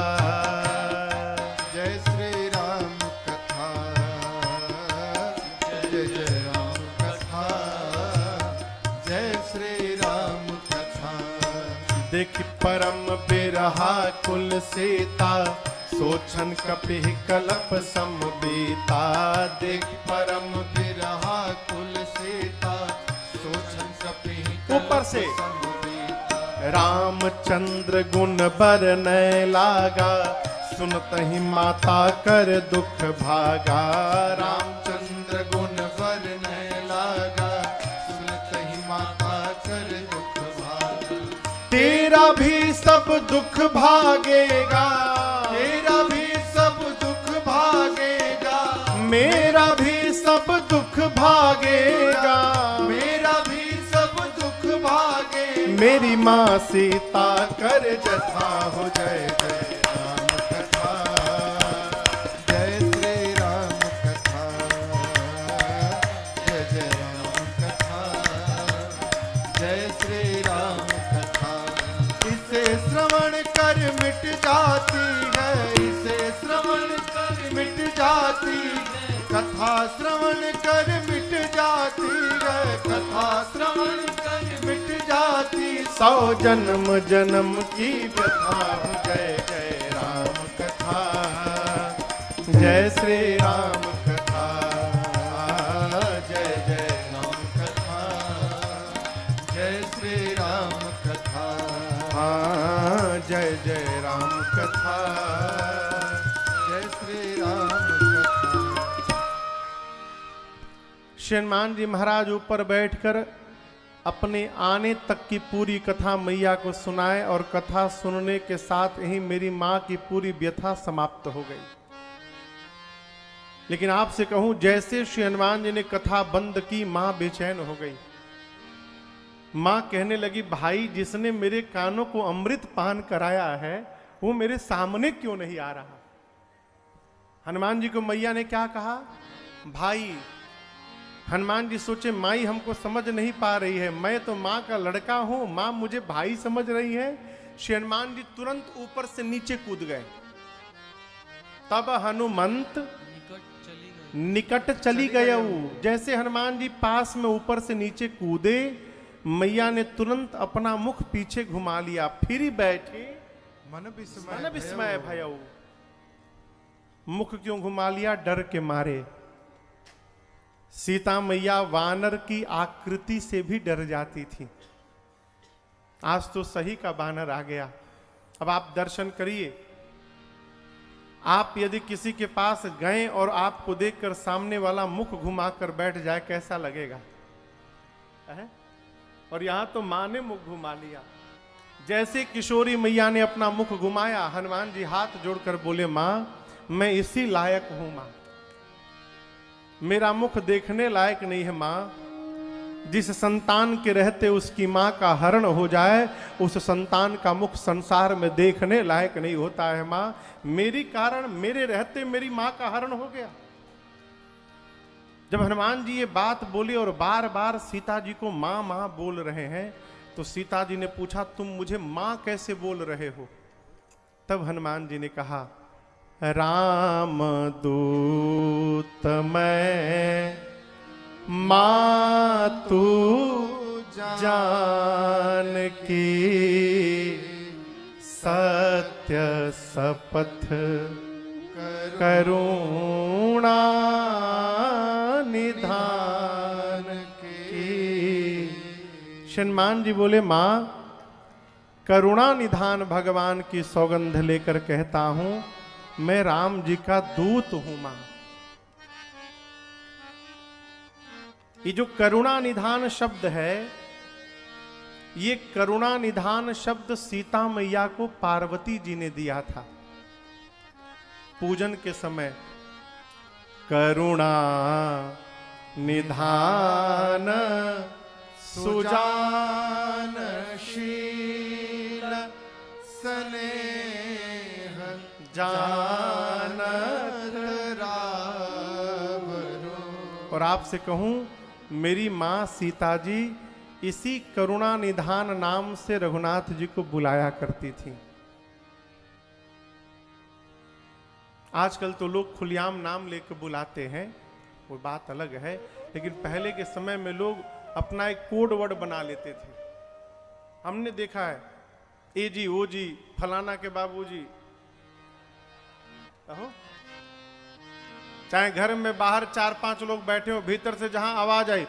Speaker 2: जय श्री राम कथा, जय जय राम कथा, जय श्री राम कथा।
Speaker 1: देख परम बिरहा कुल सीता, सोचन कपि कलप समबीता। देख परम
Speaker 2: बिरहा कुल सीता, सोचन कपि
Speaker 1: ऊपर से
Speaker 2: समबीता।
Speaker 1: रामचंद्र गुण बरनय लागा, सुनतहि माता कर दुख भागा।
Speaker 2: रामचंद्र गुण वर्णय लागा, सुनतहि माता कर दुख भागा।
Speaker 1: तेरा भी सब दुख भागेगा,
Speaker 2: तेरा भी सब दुख भागेगा,
Speaker 1: मेरा भी सब दुख भागेगा।
Speaker 2: मेरा भी सब दुख भागेगा।
Speaker 1: मेरी माँ सीता कर जथा हो, जय जय
Speaker 2: राम कथा, जय श्री राम कथा, जय जय राम कथा, जय श्री राम कथा। इसे श्रवण कर मिट जाती है, इसे श्रवण कर मिट जाती है, कथा श्रवण कर मिट जाती है, कथा श्रवण कर मिट जाती।
Speaker 1: 100 जन्म जन्म की व्यथा हो, जय जय राम कथा, जय श्री राम कथा,
Speaker 2: जय जय राम कथा, जय श्री राम कथा,
Speaker 1: हाँ जय जय राम कथा।
Speaker 2: जय श्री राम कथा।
Speaker 1: श्री हनुमान जी महाराज ऊपर बैठकर अपने आने तक की पूरी कथा मैया को सुनाए, और कथा सुनने के साथ ही मेरी मां की पूरी व्यथा समाप्त हो गई। लेकिन आपसे कहूं, जैसे श्री हनुमान जी ने कथा बंद की, मां बेचैन हो गई। मां कहने लगी, भाई जिसने मेरे कानों को अमृत पान कराया है, वो मेरे सामने क्यों नहीं आ रहा? हनुमान जी को मैया ने क्या कहा? भाई। हनुमान जी सोचे, माई हमको समझ नहीं पा रही है, मैं तो माँ का लड़का हूं, माँ मुझे भाई समझ रही है। श्री हनुमान जी तुरंत ऊपर से नीचे कूद गए। तब हनुमंत निकट चली गए। जैसे हनुमान जी पास में ऊपर से नीचे कूदे, मैया ने तुरंत अपना मुख पीछे घुमा लिया, फिर बैठे।
Speaker 2: मन
Speaker 1: मन विस्मय भयऊ। मुख क्यों घुमा लिया? डर के मारे। सीता मैया वानर की आकृति से भी डर जाती थी। आज तो सही का वानर आ गया। अब आप दर्शन करिए। आप यदि किसी के पास गए और आपको देखकर सामने वाला मुख घुमाकर बैठ जाए, कैसा लगेगा? है? और यहां तो मां ने मुख घुमा लिया। जैसे किशोरी मैया ने अपना मुख घुमाया, हनुमान जी हाथ जोड़कर बोले, मां मैं इसी लायक हूं। मां मेरा मुख देखने लायक नहीं है। मां जिस संतान के रहते उसकी मां का हरण हो जाए, उस संतान का मुख संसार में देखने लायक नहीं होता है। मां, मेरी कारण, मेरे रहते मेरी मां का हरण हो गया। जब हनुमान जी ये बात बोले और बार बार सीता जी को मां मां बोल रहे हैं, तो सीता जी ने पूछा, तुम मुझे मां कैसे बोल रहे हो? तब हनुमान जी ने कहा, राम दूत मैं मां तू जान की, सत्य शपथ करुणा निधान की। हनुमान जी बोले, मां करुणा निधान भगवान की सौगंध लेकर कहता हूं, मैं राम जी का दूत हूं। मां, ये जो करुणा निधान शब्द है, ये करुणा निधान शब्द सीता मैया को पार्वती जी ने दिया था पूजन के समय। करुणा निधान सुजान शील
Speaker 2: स्नेह
Speaker 1: जानत
Speaker 2: राम रूप।
Speaker 1: और आपसे कहूं, मेरी मां सीता जी इसी करुणा निधान नाम से रघुनाथ जी को बुलाया करती थी। आजकल तो लोग खुलेआम नाम लेकर बुलाते हैं, वो बात अलग है, लेकिन पहले के समय में लोग अपना एक कोड वर्ड बना लेते थे। हमने देखा है, ए जी, ओ जी, फलाना के बाबूजी। चाहे घर में बाहर 4-5 लोग बैठे हो, भीतर से जहां आवाज आई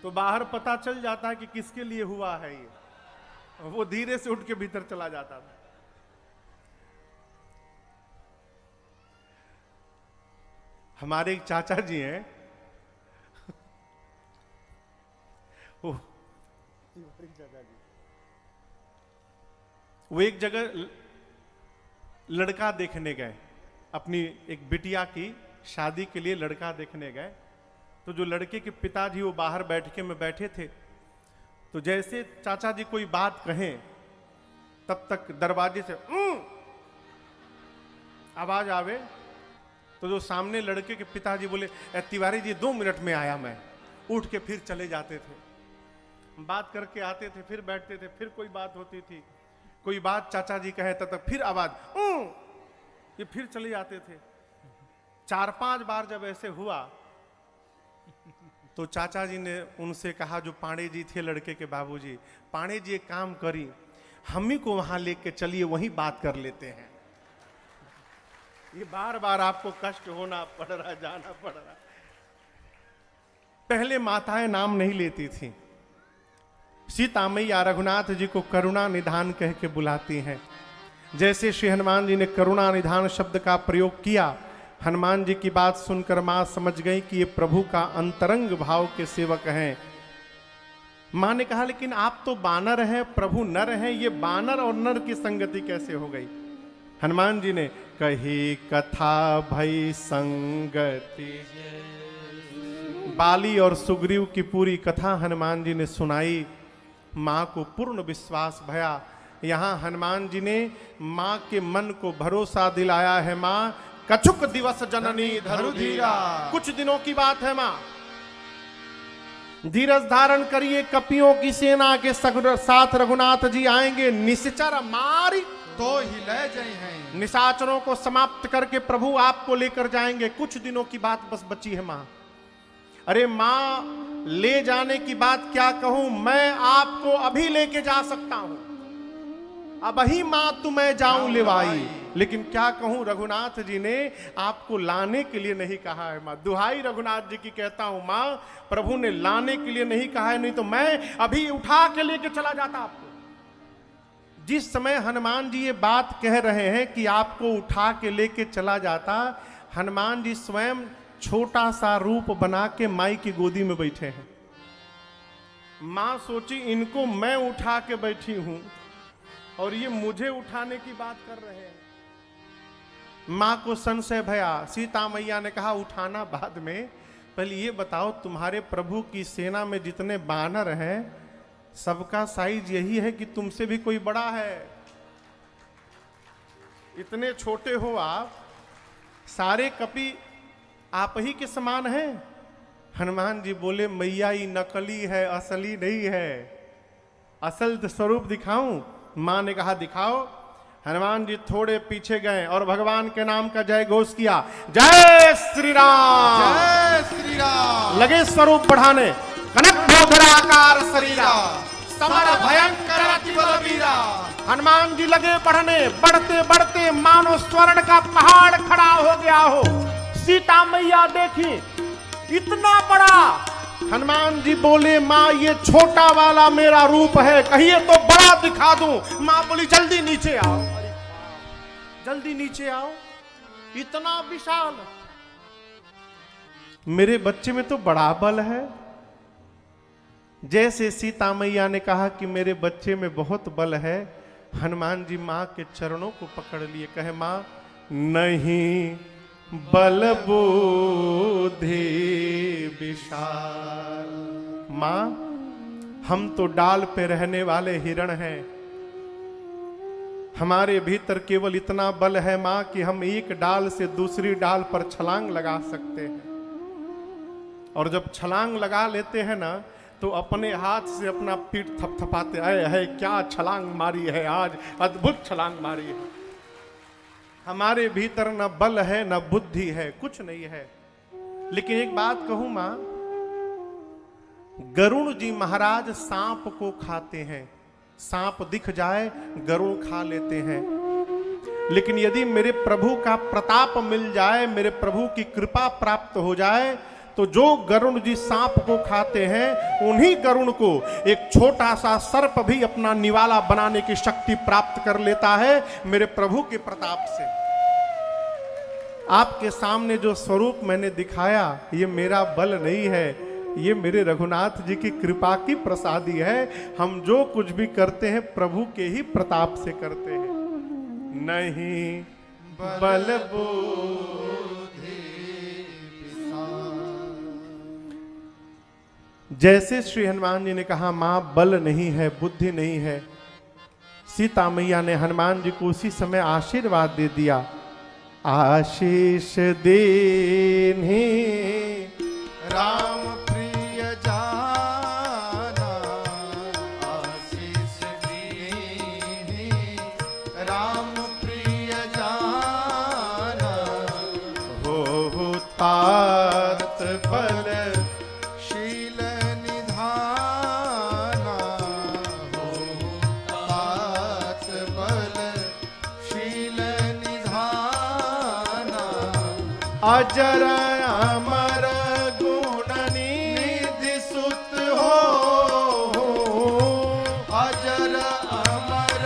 Speaker 1: तो बाहर पता चल जाता है कि किसके लिए हुआ है ये। वो धीरे से उठ के भीतर चला जाता था। हमारे एक चाचा जी हैं, वो एक जगह लड़का देखने गए, अपनी एक बिटिया की शादी के लिए लड़का देखने गए। तो जो लड़के के पिताजी वो बाहर बैठके में बैठे थे, तो जैसे चाचा जी कोई बात कहें, तब तक दरवाजे से आवाज आवे, तो जो सामने लड़के के पिताजी बोले, तिवारी जी 2 मिनट में आया मैं। उठ के फिर चले जाते थे, बात करके आते थे, फिर बैठते थे, फिर कोई बात होती थी, कोई बात चाचा जी कहे तब तक फिर आवाज ये फिर चले जाते थे। 4-5 बार जब ऐसे हुआ, तो चाचा जी ने उनसे कहा, जो पांडे जी थे लड़के के बाबूजी, पांडे जी एक काम करी, हम ही को वहां लेके चलिए, वहीं बात कर लेते हैं। ये बार बार आपको कष्ट होना पड़ रहा, जाना पड़ रहा। पहले माताएं नाम नहीं लेती थी। सीता मैया रघुनाथ जी को करुणा निधान कह के बुलाती हैं। जैसे श्री हनुमान जी ने करुणा निधान शब्द का प्रयोग किया, हनुमान जी की बात सुनकर मां समझ गई कि ये प्रभु का अंतरंग भाव के सेवक हैं। मां ने कहा, लेकिन आप तो बानर हैं, प्रभु नर हैं, ये बानर और नर की संगति कैसे हो गई? हनुमान जी ने कही कथा भई संगति, बाली और सुग्रीव की पूरी कथा हनुमान जी ने सुनाई। मां को पूर्ण विश्वास भया। यहां हनुमान जी ने मां के मन को भरोसा दिलाया है। मां कछुक दिवस जननी धरु धीरा, कुछ दिनों की बात है मां, धीरज धारण करिए, कपियों की सेना के साथ रघुनाथ जी आएंगे, निश्चर मारी
Speaker 2: तो ही ले जाए हैं,
Speaker 1: निशाचरों को समाप्त करके प्रभु आपको लेकर जाएंगे। कुछ दिनों की बात बस बची है मां। अरे मां, ले जाने की बात क्या कहूं, मैं आपको अभी लेके जा सकता हूं, अब ही मां तुम्हें जाऊं लेवाई, लेकिन क्या कहूं, रघुनाथ जी ने आपको लाने के लिए नहीं कहा है मां। दुहाई रघुनाथ जी की कहता हूं मां, प्रभु ने लाने के लिए नहीं कहा है, नहीं तो मैं अभी उठा के लेके चला जाता आपको। जिस समय हनुमान जी ये बात कह रहे हैं कि आपको उठा के लेके चला जाता, हनुमान जी स्वयं छोटा सा रूप बना के माई की गोदी में बैठे हैं। मां सोची, इनको मैं उठा के बैठी हूं और ये मुझे उठाने की बात कर रहे हैं। मां को संशय भया। सीता मैया ने कहा, उठाना बाद में, पहले ये बताओ, तुम्हारे प्रभु की सेना में जितने बानर हैं सबका साइज यही है कि तुमसे भी कोई बड़ा है? इतने छोटे हो आप, सारे कपि आप ही के समान हैं। हनुमान जी बोले, मैया ये नकली है, असली नहीं है, असल स्वरूप दिखाऊं? मां ने कहा दिखाओ। हनुमान जी थोड़े पीछे गए और भगवान के नाम का जय घोष किया, जय श्री राम,
Speaker 2: जय श्री राम।
Speaker 1: लगे स्वरूप बढ़ाने, कनक आकार शरीरा, समर भयंकर अति बलवीरा। हनुमान जी लगे बढ़ने, बढ़ते बढ़ते मानो स्वर्ण का पहाड़ खड़ा हो गया हो। सीता मैया देखी, इतना बड़ा। हनुमान जी बोले, माँ ये छोटा वाला मेरा रूप है, कहिए तो बड़ा दिखा दूं। माँ बोली, जल्दी नीचे आओ, जल्दी नीचे आओ, इतना विशाल। मेरे बच्चे में तो बड़ा बल है। जैसे सीता मैया ने कहा कि मेरे बच्चे में बहुत बल है, हनुमान जी माँ के चरणों को पकड़ लिए, कहे माँ नहीं बल बुद्धि विशाल। माँ हम तो डाल पे रहने वाले हिरण हैं, हमारे भीतर केवल इतना बल है माँ कि हम एक डाल से दूसरी डाल पर छलांग लगा सकते हैं। और जब छलांग लगा लेते हैं ना तो अपने हाथ से अपना पीठ थपथपाते, आए है क्या छलांग मारी है आज, अद्भुत छलांग मारी है। हमारे भीतर न बल है न बुद्धि है, कुछ नहीं है। लेकिन एक बात कहूं मां, गरुण जी महाराज सांप को खाते हैं, सांप दिख जाए गरुण खा लेते हैं। लेकिन यदि मेरे प्रभु का प्रताप मिल जाए, मेरे प्रभु की कृपा प्राप्त हो जाए, तो जो गरुण जी सांप को खाते हैं उन्हीं गरुण को एक छोटा सा सर्प भी अपना निवाला बनाने की शक्ति प्राप्त कर लेता है मेरे प्रभु के प्रताप से। आपके सामने जो स्वरूप मैंने दिखाया, ये मेरा बल नहीं है, ये मेरे रघुनाथ जी की कृपा की प्रसादी है। हम जो कुछ भी करते हैं प्रभु के ही प्रताप से करते हैं। नहीं बल जैसे श्री हनुमान जी ने कहा मां बल नहीं है, बुद्धि नहीं है, सीता मैया ने हनुमान जी को उसी समय आशीर्वाद दे दिया। आशीष देने
Speaker 2: राम प्रिय जाना, आशीष देने राम प्रिय जाना।
Speaker 1: हो तात बल
Speaker 2: शील निधाना, हो तात बल शील निधाना।
Speaker 1: अजर अमर गुण निधि सुत हो,
Speaker 2: अजर अमर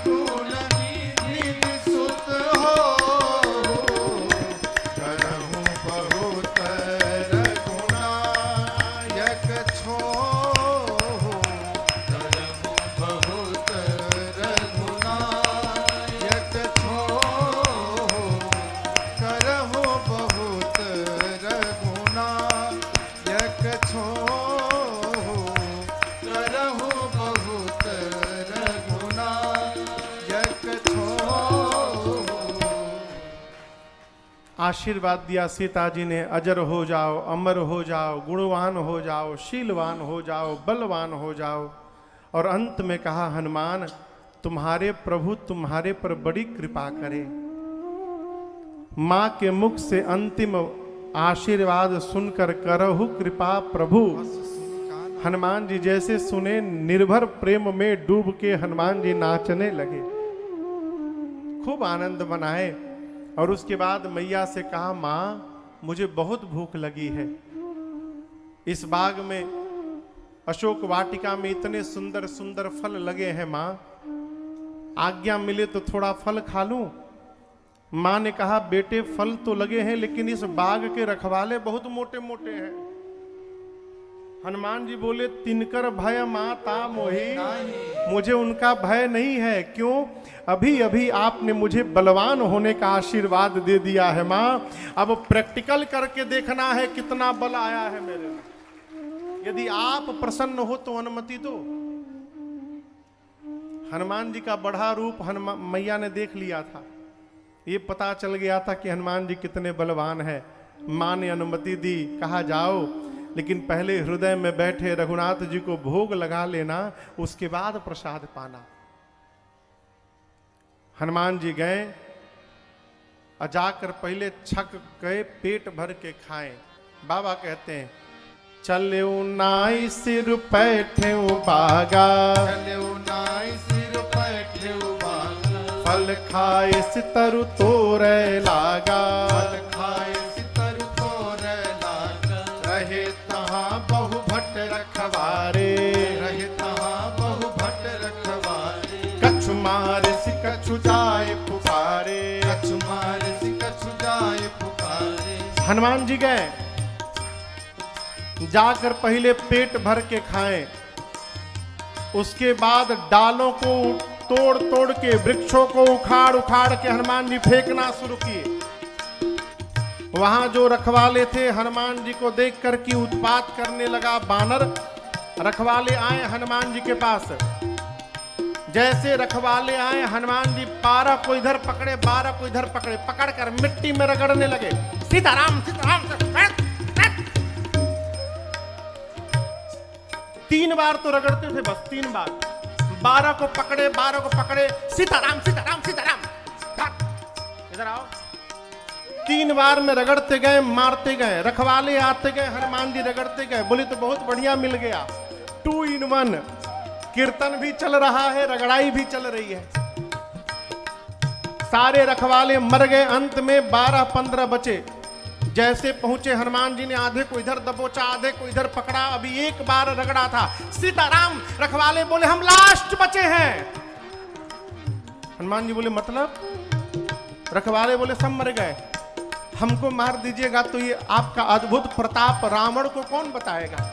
Speaker 2: गुण निधि सुत हो। करहु बहुत रघुनायक छोहु, करहु बहुत रघुनायक छोहु। करहु बहुत रघुनायक छोहु, करहु बहुत रघुनायक छोहु।
Speaker 1: आशीर्वाद दिया सीता जी ने, अजर हो जाओ, अमर हो जाओ, गुणवान हो जाओ, शीलवान हो जाओ, बलवान हो जाओ। और अंत में कहा हनुमान तुम्हारे प्रभु तुम्हारे पर बड़ी कृपा करें। मां के मुख से अंतिम आशीर्वाद सुनकर करहु कृपा प्रभु। हनुमान जी जैसे सुने, निर्भर प्रेम में डूब के हनुमान जी नाचने लगे, खूब आनंद मनाए। और उसके बाद मैया से कहा मां मुझे बहुत भूख लगी है, इस बाग में अशोक वाटिका में इतने सुंदर सुंदर फल लगे हैं मां, आज्ञा मिले तो थोड़ा फल खा लूं। मां ने कहा बेटे फल तो लगे हैं लेकिन इस बाग के रखवाले बहुत मोटे मोटे हैं, हनुमान जी बोले तिनकर भय माता मोही,
Speaker 2: नहीं।
Speaker 1: मुझे उनका भय नहीं है। क्यों? अभी अभी आपने मुझे बलवान होने का आशीर्वाद दे दिया है माँ, अब प्रैक्टिकल करके देखना है कितना बल आया है मेरे में। यदि आप प्रसन्न हो तो अनुमति दो। हनुमान जी का बढ़ा रूप हनुमान मैया ने देख लिया था, ये पता चल गया था कि हनुमान जी कितने बलवान हैं। माँ ने अनुमति दी, कहा जाओ, लेकिन पहले हृदय में बैठे रघुनाथ जी को भोग लगा लेना, उसके बाद प्रसाद पाना। हनुमान जी गए और जाकर पहले छक गए, पेट भर के खाएं। बाबा कहते हैं चले नाई सिर पैठे बागा,
Speaker 2: चले नाई सिर पैठे बागा,
Speaker 1: फल खाए सितरु तोरे लागा,
Speaker 2: फल खाए सितर तोरे लागा,
Speaker 1: रहे तहाँ बहु भट्ट रखवारे,
Speaker 2: रहे तहाँ बहु भट्ट रखवारे,
Speaker 1: कछु मारे सि कछु जाए पुकारे।
Speaker 2: कछु मारे सि कछु जाए पुकारे।
Speaker 1: हनुमान जी गए, जाकर पहले पेट भर के खाएं, उसके बाद डालों को तोड़ तोड़ के, वृक्षों को उखाड़ उखाड़ के हनुमान जी फेंकना शुरू किए। वहां जो रखवाले थे हनुमान जी को देख कर के उत्पात करने लगा बानर। रखवाले आए हनुमान जी के पास, जैसे रखवाले आए हनुमान जी 12 को इधर पकड़े 12 को इधर पकड़े, पकड़कर मिट्टी में रगड़ने लगे। सीताराम सीताराम, 3 बार तो रगड़ते थे, बस 3 बार। 12 को पकड़े 12 को पकड़े, सीताराम सीताराम सीताराम, इधर आओ। 3 बार में रगड़ते गए, मारते गए। रखवाले आते गए, हनुमान जी रगड़ते गए। बोले तो बहुत बढ़िया मिल गया, 2 in 1। कीर्तन भी चल रहा है, रगड़ाई भी चल रही है। सारे रखवाले मर गए। अंत में 12-15 बचे। जैसे पहुंचे हनुमान जी ने आधे को इधर दबोचा, आधे को इधर पकड़ा। अभी एक बार रगड़ा था, सीताराम। रखवाले बोले हम लास्ट बचे हैं। हनुमान जी बोले मतलब? रखवाले बोले सब मर गए, हमको मार दीजिएगा तो ये आपका अद्भुत प्रताप रावण को कौन बताएगा?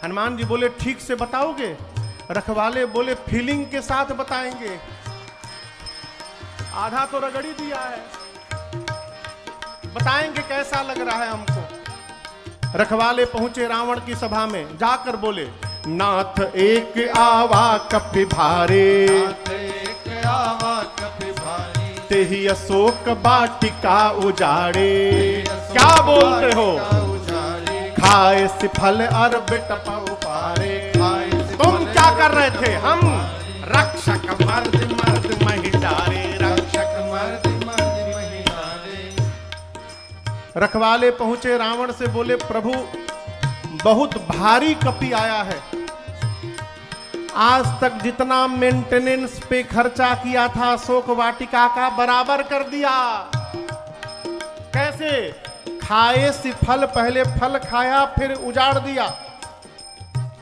Speaker 1: हनुमान जी बोले ठीक से बताओगे? रखवाले बोले फीलिंग के साथ बताएंगे, आधा तो रगड़ ही दिया है, बताएंगे कैसा लग रहा है हमको। रखवाले पहुंचे रावण की सभा में, जाकर बोले नाथ एक आवा कपि भारे,
Speaker 2: नाथ एक आवा कपि भारी,
Speaker 1: तेहि अशोक वाटिका उजाड़े। क्या बोलते हो? खाए से फल और बिटपा उपारे। तुम क्या कर रहे थे? हम रक्षक मर्द मर्द महिडारे, रक्षक मर्द मर्द महिडारे। रखवाले पहुंचे रावण से, बोले प्रभु बहुत भारी कपि आया है, आज तक जितना मेंटेनेंस पे खर्चा किया था अशोक वाटिका का बराबर कर दिया। कैसे? खाए से फल, पहले फल खाया फिर उजाड़ दिया।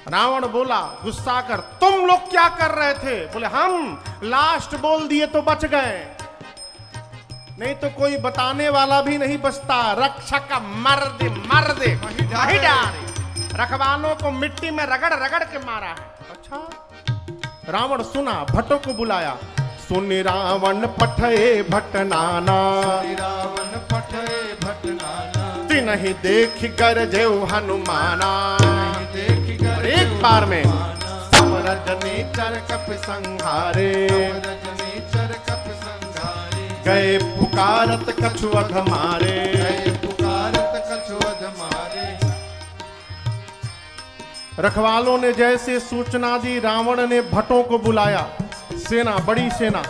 Speaker 1: रावण बोला गुस्सा कर, तुम लोग क्या कर रहे थे? बोले हम लास्ट बोल दिए तो बच गए, नहीं तो कोई बताने वाला भी नहीं बचता। रक्षक मर्द मर्द महिडारे। रखवालों को मिट्टी में रगड़ रगड़ के मारा है। अच्छा। रावण सुना, भट्टों को बुलाया। सुनि रावण पठे भटनाना,
Speaker 2: रावण पठे भटनाना,
Speaker 1: तिनहि देख गरजे हनुमाना।
Speaker 2: देख कर
Speaker 1: एक बार में समरजनी चर कपि संहारे,
Speaker 2: रजनी चर कपि संघारे,
Speaker 1: गए पुकारत कछु अध मारे।
Speaker 2: गए पुकारत कछु अध मारे।
Speaker 1: रखवालों ने जैसे सूचना दी, रावण ने भट्टों को बुलाया, सेना, बड़ी सेना।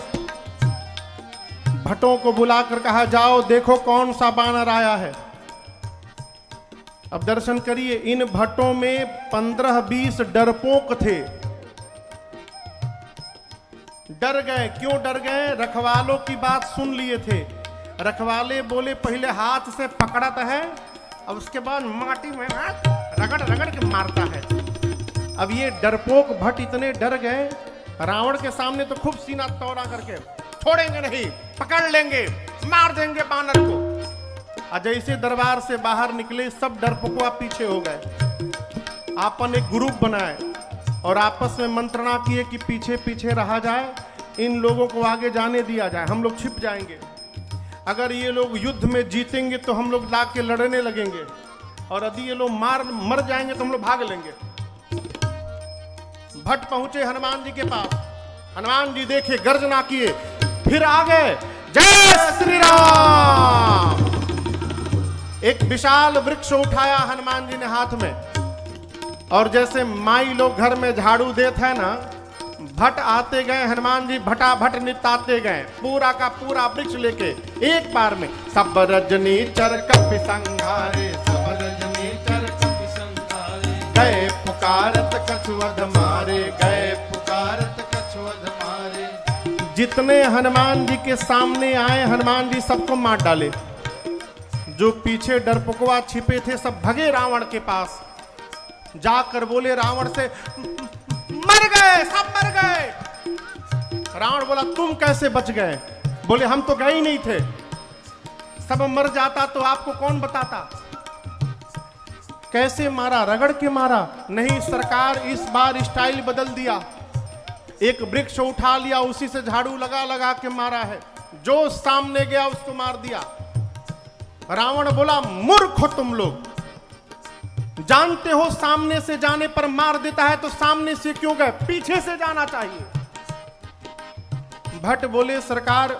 Speaker 1: भट्टों को बुलाकर कहा जाओ देखो कौन सा बानर आया है। अब दर्शन करिए, इन भट्टों में 15-20 डरपोक थे। डर गए। क्यों डर गए? रखवालों की बात सुन लिए थे। रखवाले बोले पहले हाथ से पकड़त है, अब उसके बाद माटी में रगड़ रगड़ के मारता है। अब ये डरपोक भट्ट इतने डर गए, रावण के सामने तो खूब सीना तौड़ा करके, छोड़ेंगे नहीं, पकड़ लेंगे, मार देंगे बानर को। और जैसे दरबार से बाहर निकले, सब डरपोकवा पीछे हो गए। आपन एक ग्रुप बनाए और आपस में मंत्रणा किए कि पीछे पीछे रहा जाए, इन लोगों को आगे जाने दिया जाए, हम लोग छिप जाएंगे। अगर ये लोग युद्ध में जीतेंगे तो हम लोग ला के लड़ने लगेंगे, और यदि ये लोग मर जाएंगे तो हम लोग भाग लेंगे। भट्ट पहुंचे हनुमान जी के पास। हनुमान जी देखे, गर्जना किए, फिर आ गए, जय श्री राम। एक विशाल वृक्ष उठाया हनुमान जी ने हाथ में, और जैसे माई लोग घर में झाड़ू देते हैं ना, भट्ट आते गए, हनुमान जी भटाभट निपटाते गए, पूरा का पूरा वृक्ष लेके एक बार में। सब रजनी चर कपि संघारे, सब रजनी चर कपि संघारे, गए पुकारत कछुअध मारे, गए पुकारत कछुअध मारे। जितने हनुमान जी के सामने आए, हनुमान जी सबको मार डाले। जो पीछे डरपोकवा छिपे थे सब भगे रावण के पास, जाकर बोले रावण से, मर गए, सब मर गए। रावण बोला, तुम कैसे बच गए? बोले, हम तो गए ही नहीं थे, सब मर जाता तो आपको कौन बताता। कैसे मारा? रगड़ के मारा? नहीं सरकार, इस बार स्टाइल बदल दिया, एक वृक्ष उठा लिया, उसी से झाड़ू लगा लगा के मारा है, जो सामने गया उसको मार दिया। रावण बोला, मूर्ख हो तुम लोग, जानते हो सामने से जाने पर मार देता है, तो सामने से क्यों गए? पीछे से जाना चाहिए। भट्ट बोले, सरकार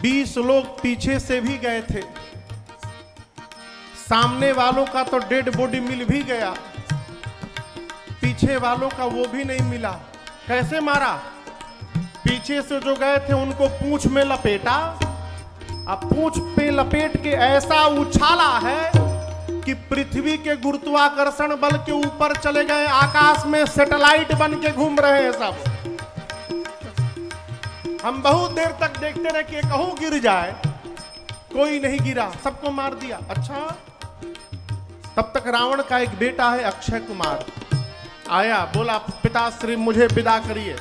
Speaker 1: 20 लोग पीछे से भी गए थे, सामने वालों का तो डेड बॉडी मिल भी गया, पीछे वालों का वो भी नहीं मिला। कैसे मारा? पीछे से जो गए थे उनको पूंछ में लपेटा, अब पूंछ पे लपेट के ऐसा उछाला है कि पृथ्वी के गुरुत्वाकर्षण बल के ऊपर चले गए, आकाश में सैटेलाइट बन के घूम रहे हैं सब। हम बहुत देर तक देखते रहे कि कहूं गिर जाए, कोई नहीं गिरा, सबको मार दिया। अच्छा, तब तक रावण का एक बेटा है अक्षय कुमार, आया, बोला, पिताश्री मुझे विदा करिए।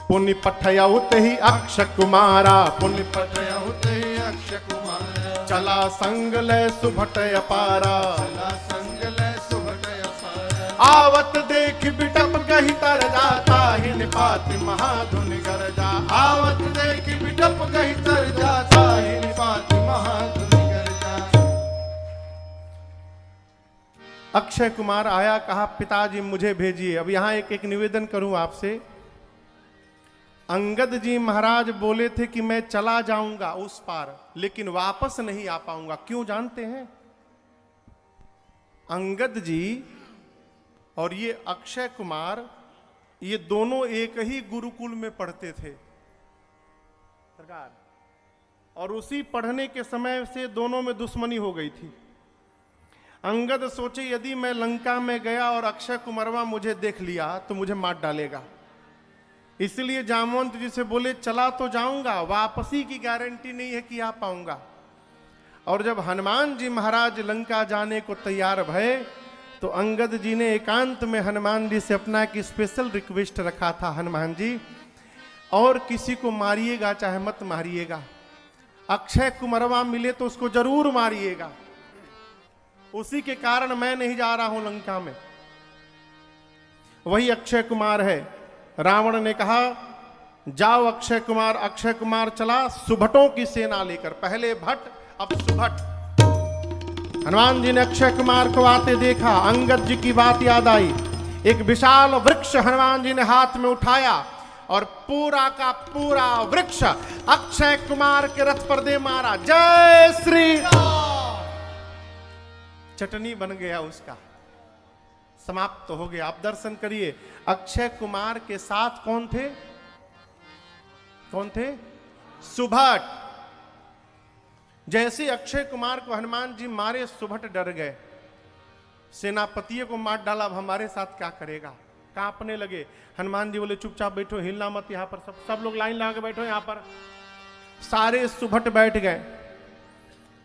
Speaker 1: पुण्य पठयाउत ही अक्षय कुमारा, पुण्य पठयाउत ही अक्षय कुमारा, चला संग ले सुभट अपारा, चला संग ले सुभट अपारा। आवत देख बिटप कही तर जाता, ही निपाति महाधुनि गरजा, आवत देख बिटप कही तर जाता, ही निपाति महाधुनि गरजा। अक्षय कुमार आया, कहा, पिताजी मुझे भेजिए। अब यहां एक निवेदन करूं आपसे। अंगद जी महाराज बोले थे कि मैं चला जाऊंगा उस पार, लेकिन वापस नहीं आ पाऊंगा। क्यों जानते हैं? अंगद जी और ये अक्षय कुमार, ये दोनों एक ही गुरुकुल में पढ़ते थे सरकार, और उसी पढ़ने के समय से दोनों में दुश्मनी हो गई थी। अंगद सोचे, यदि मैं लंका में गया और अक्षय कुमारवा मुझे देख लिया तो मुझे मार डालेगा, इसलिए जामवंत जी से बोले, चला तो जाऊंगा, वापसी की गारंटी नहीं है कि आ पाऊंगा। और जब हनुमान जी महाराज लंका जाने को तैयार भये, तो अंगद जी ने एकांत में हनुमान जी से अपना एक स्पेशल रिक्वेस्ट रखा था, हनुमान जी और किसी को मारिएगा चाहे मत मारिएगा, अक्षय कुमारवा मिले तो उसको जरूर मारिएगा, उसी के कारण मैं नहीं जा रहा हूं लंका में। वही अक्षय कुमार है। रावण ने कहा, जाओ अक्षय कुमार। अक्षय कुमार चला सुभटों की सेना लेकर, पहले भट्ट अब सुभट। हनुमान जी ने अक्षय कुमार को आते देखा, अंगद जी की बात याद आई। एक विशाल वृक्ष हनुमान जी ने हाथ में उठाया और पूरा का पूरा वृक्ष अक्षय कुमार के रथ पर दे मारा। जय श्री राम। चटनी बन गया उसका, समाप्त तो हो गया। आप दर्शन करिए, अक्षय कुमार के साथ कौन थे? कौन थे? सुभट। जैसे अक्षय कुमार को हनुमान जी मारे, सुभट डर गए, सेनापति को मार डाला, अब हमारे साथ क्या करेगा, कांपने लगे। हनुमान जी बोले, चुपचाप बैठो, हिलना मत, यहां पर सब लोग लाइन लगा के बैठो। यहां पर सारे सुभट बैठ गए।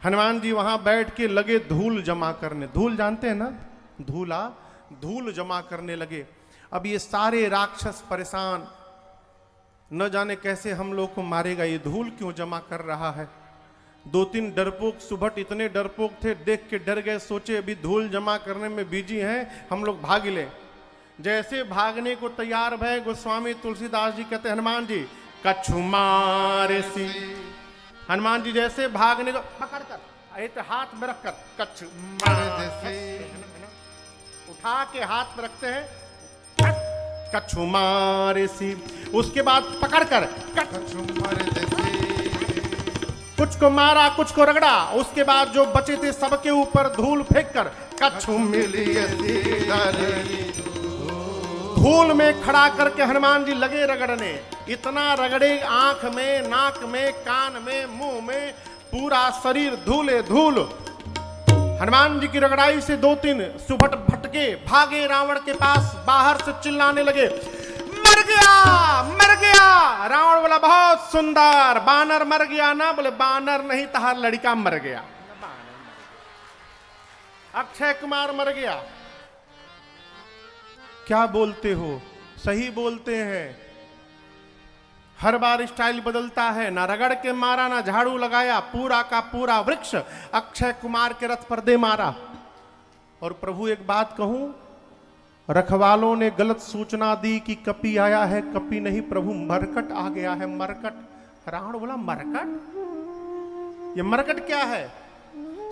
Speaker 1: हनुमान जी वहां बैठ के लगे धूल जमा करने। धूल जानते हैं ना, धूला, धूल जमा करने लगे। अब ये सारे राक्षस परेशान, न जाने कैसे हम लोग को मारेगा, ये धूल क्यों जमा कर रहा है। 2-3 डरपोक सुभट इतने डरपोक थे, देख के डर गए, सोचे अभी धूल जमा करने में बिजी हैं, हम लोग भाग ले। जैसे भागने को तैयार भय, गोस्वामी तुलसीदास जी कहते हनुमान जी कछु मारे सी। हनुमान जी जैसे भागने को पकड़कर एक हाथ में रखकर कछु मारे सी, उठा के हाथ में रखते हैं कछु मारे सी। उसके बाद पकड़कर कछु मारे सी, कुछ को मारा कुछ को रगड़ा। उसके बाद जो बचे थे सबके ऊपर धूल फेंक कर कछु मिली धूल में खड़ा करके हनुमान जी लगे रगड़ने। इतना रगड़े, आंख में, नाक में, कान में, मुंह में, पूरा शरीर धूले धूल। हनुमान जी की रगड़ाई से 2-3 सुभट भटके, भागे रावण के पास, बाहर से चिल्लाने लगे मर गया मर गया। रावण बोला बहुत सुंदर, बानर मर गया ना? बोले बानर नहीं, तहार लड़का मर गया, अक्षय कुमार मर गया। क्या बोलते हो? सही बोलते हैं। हर बार स्टाइल बदलता है, ना रगड़ के मारा ना झाड़ू लगाया, पूरा का पूरा वृक्ष अक्षय कुमार के रथ पर दे मारा। और प्रभु एक बात कहूं, रखवालों ने गलत सूचना दी कि कपि आया है, कपि नहीं प्रभु मरकट आ गया है, मरकट। रावण बोला मरकट? ये मरकट क्या है?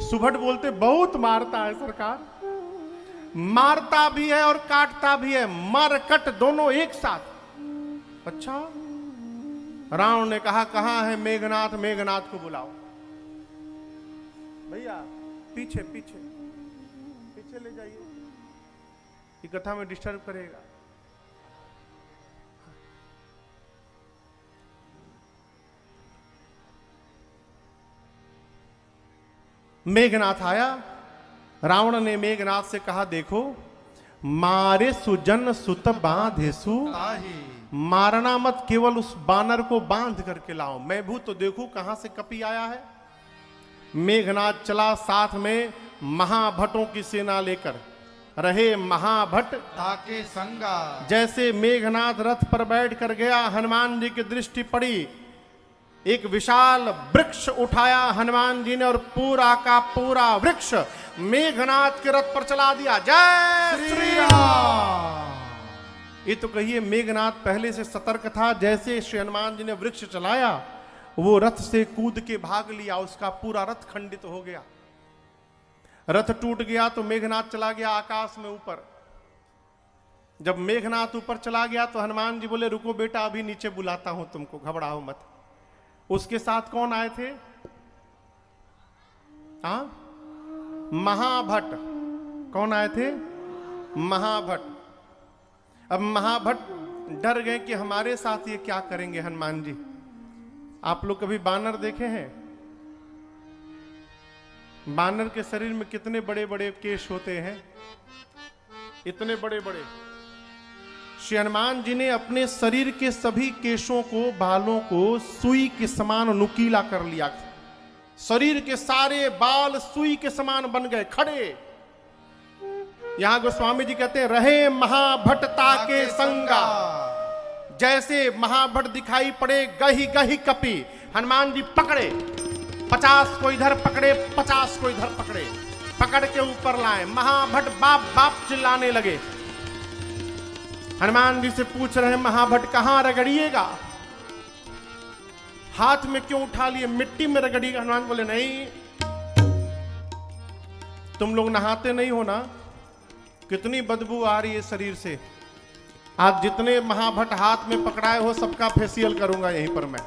Speaker 1: सुभट बोलते बहुत मारता है सरकार, मारता भी है और काटता भी है, मरकट दोनों एक साथ। अच्छा। रावण ने कहा कहां है मेघनाथ? मेघनाथ को बुलाओ। भैया पीछे पीछे पीछे ले जाइए, ये कथा में डिस्टर्ब करेगा। मेघनाथ आया। रावण ने मेघनाथ से कहा देखो, मारे सुजन सुत बांधेसु, मारना मत, केवल उस बानर को बांध करके लाओ, मैं भी तो देखूं कहां से कपि आया है। मेघनाथ चला, साथ में महाभटों की सेना लेकर। रहे महाभट
Speaker 2: ताके संगा।
Speaker 1: जैसे मेघनाथ रथ पर बैठ कर गया, हनुमान जी की दृष्टि पड़ी, एक विशाल वृक्ष उठाया हनुमान जी ने और पूरा का पूरा वृक्ष मेघनाथ के रथ पर चला दिया। जय श्री राम। ये तो कहिए मेघनाथ पहले से सतर्क था। जैसे श्री हनुमान जी ने वृक्ष चलाया, वो रथ से कूद के भाग लिया, उसका पूरा रथ खंडित हो गया। रथ टूट गया तो मेघनाथ चला गया आकाश में ऊपर। जब मेघनाथ ऊपर चला गया तो हनुमान जी बोले रुको बेटा, अभी नीचे बुलाता हूं तुमको, घबराओ मत। उसके साथ कौन आए थे? महाभट। कौन आए थे? महाभट। अब महाभट डर गए कि हमारे साथ ये क्या करेंगे हनुमान जी। आप लोग कभी बानर देखे हैं? बानर के शरीर में कितने बड़े बड़े केश होते हैं, इतने बड़े बड़े। श्री हनुमान जी ने अपने शरीर के सभी केशों को, बालों को सुई के समान नुकीला कर लिया। शरीर के सारे बाल सुई के समान बन गए, खड़े। यहां गोस्वामी जी कहते हैं रहे महाभटता के संगा। जैसे महाभट दिखाई पड़े, गही गही कपि। हनुमान जी पकड़े, 50 को इधर पकड़े, 50 को इधर पकड़े, पकड़ के ऊपर लाए। महाभट बाप बाप चिल्लाने लगे। हनुमान जी से पूछ रहे महाभट कहां रगड़िएगा? हाथ में क्यों उठा लिए? मिट्टी में रगड़िएगा। हनुमान बोले नहीं, तुम लोग नहाते नहीं हो ना, कितनी बदबू आ रही है शरीर से। आज जितने महाभट हाथ में पकड़ाए हो सबका फेशियल करूंगा यहीं पर मैं।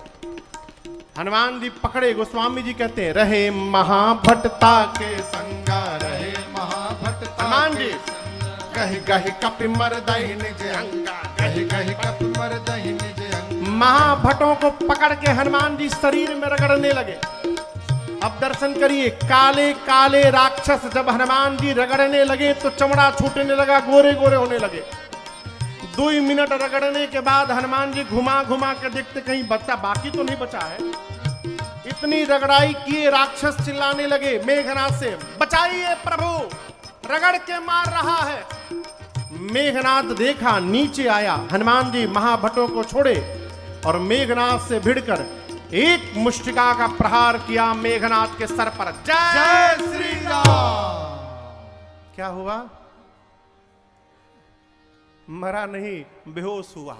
Speaker 1: हनुमान जी पकड़े। गोस्वामी जी कहते हैं रहे महाभटता के संगा, रहे महाभटता। हनुमान जी कही कही कपि मरदहि निज अंगा, कही कही कपि मरदहि निज अंगा। महाभटों को पकड़ के हनुमान जी शरीर में रगड़ने लगे। अब दर्शन करिए, काले काले राक्षस जब हनुमान जी रगड़ने लगे तो चमड़ा छूटने लगा, गोरे गोरे होने लगे। 2 मिनट रगड़ने के बाद हनुमान जी घुमा घुमा कर देखते कहीं बचा, बाकी तो नहीं बचा है। इतनी रगड़ाई किए, राक्षस चिल्लाने लगे मेघनाथ से, बचाइए प्रभु, रगड़ के मार रहा है। मेघनाथ देखा, नीचे आया। हनुमान जी महाभटों को छोड़े और मेघनाथ से भिड़कर एक मुष्टिका का प्रहार किया मेघनाथ के सर पर।
Speaker 2: जय श्री राम।
Speaker 1: क्या हुआ? मरा नहीं, बेहोश हुआ।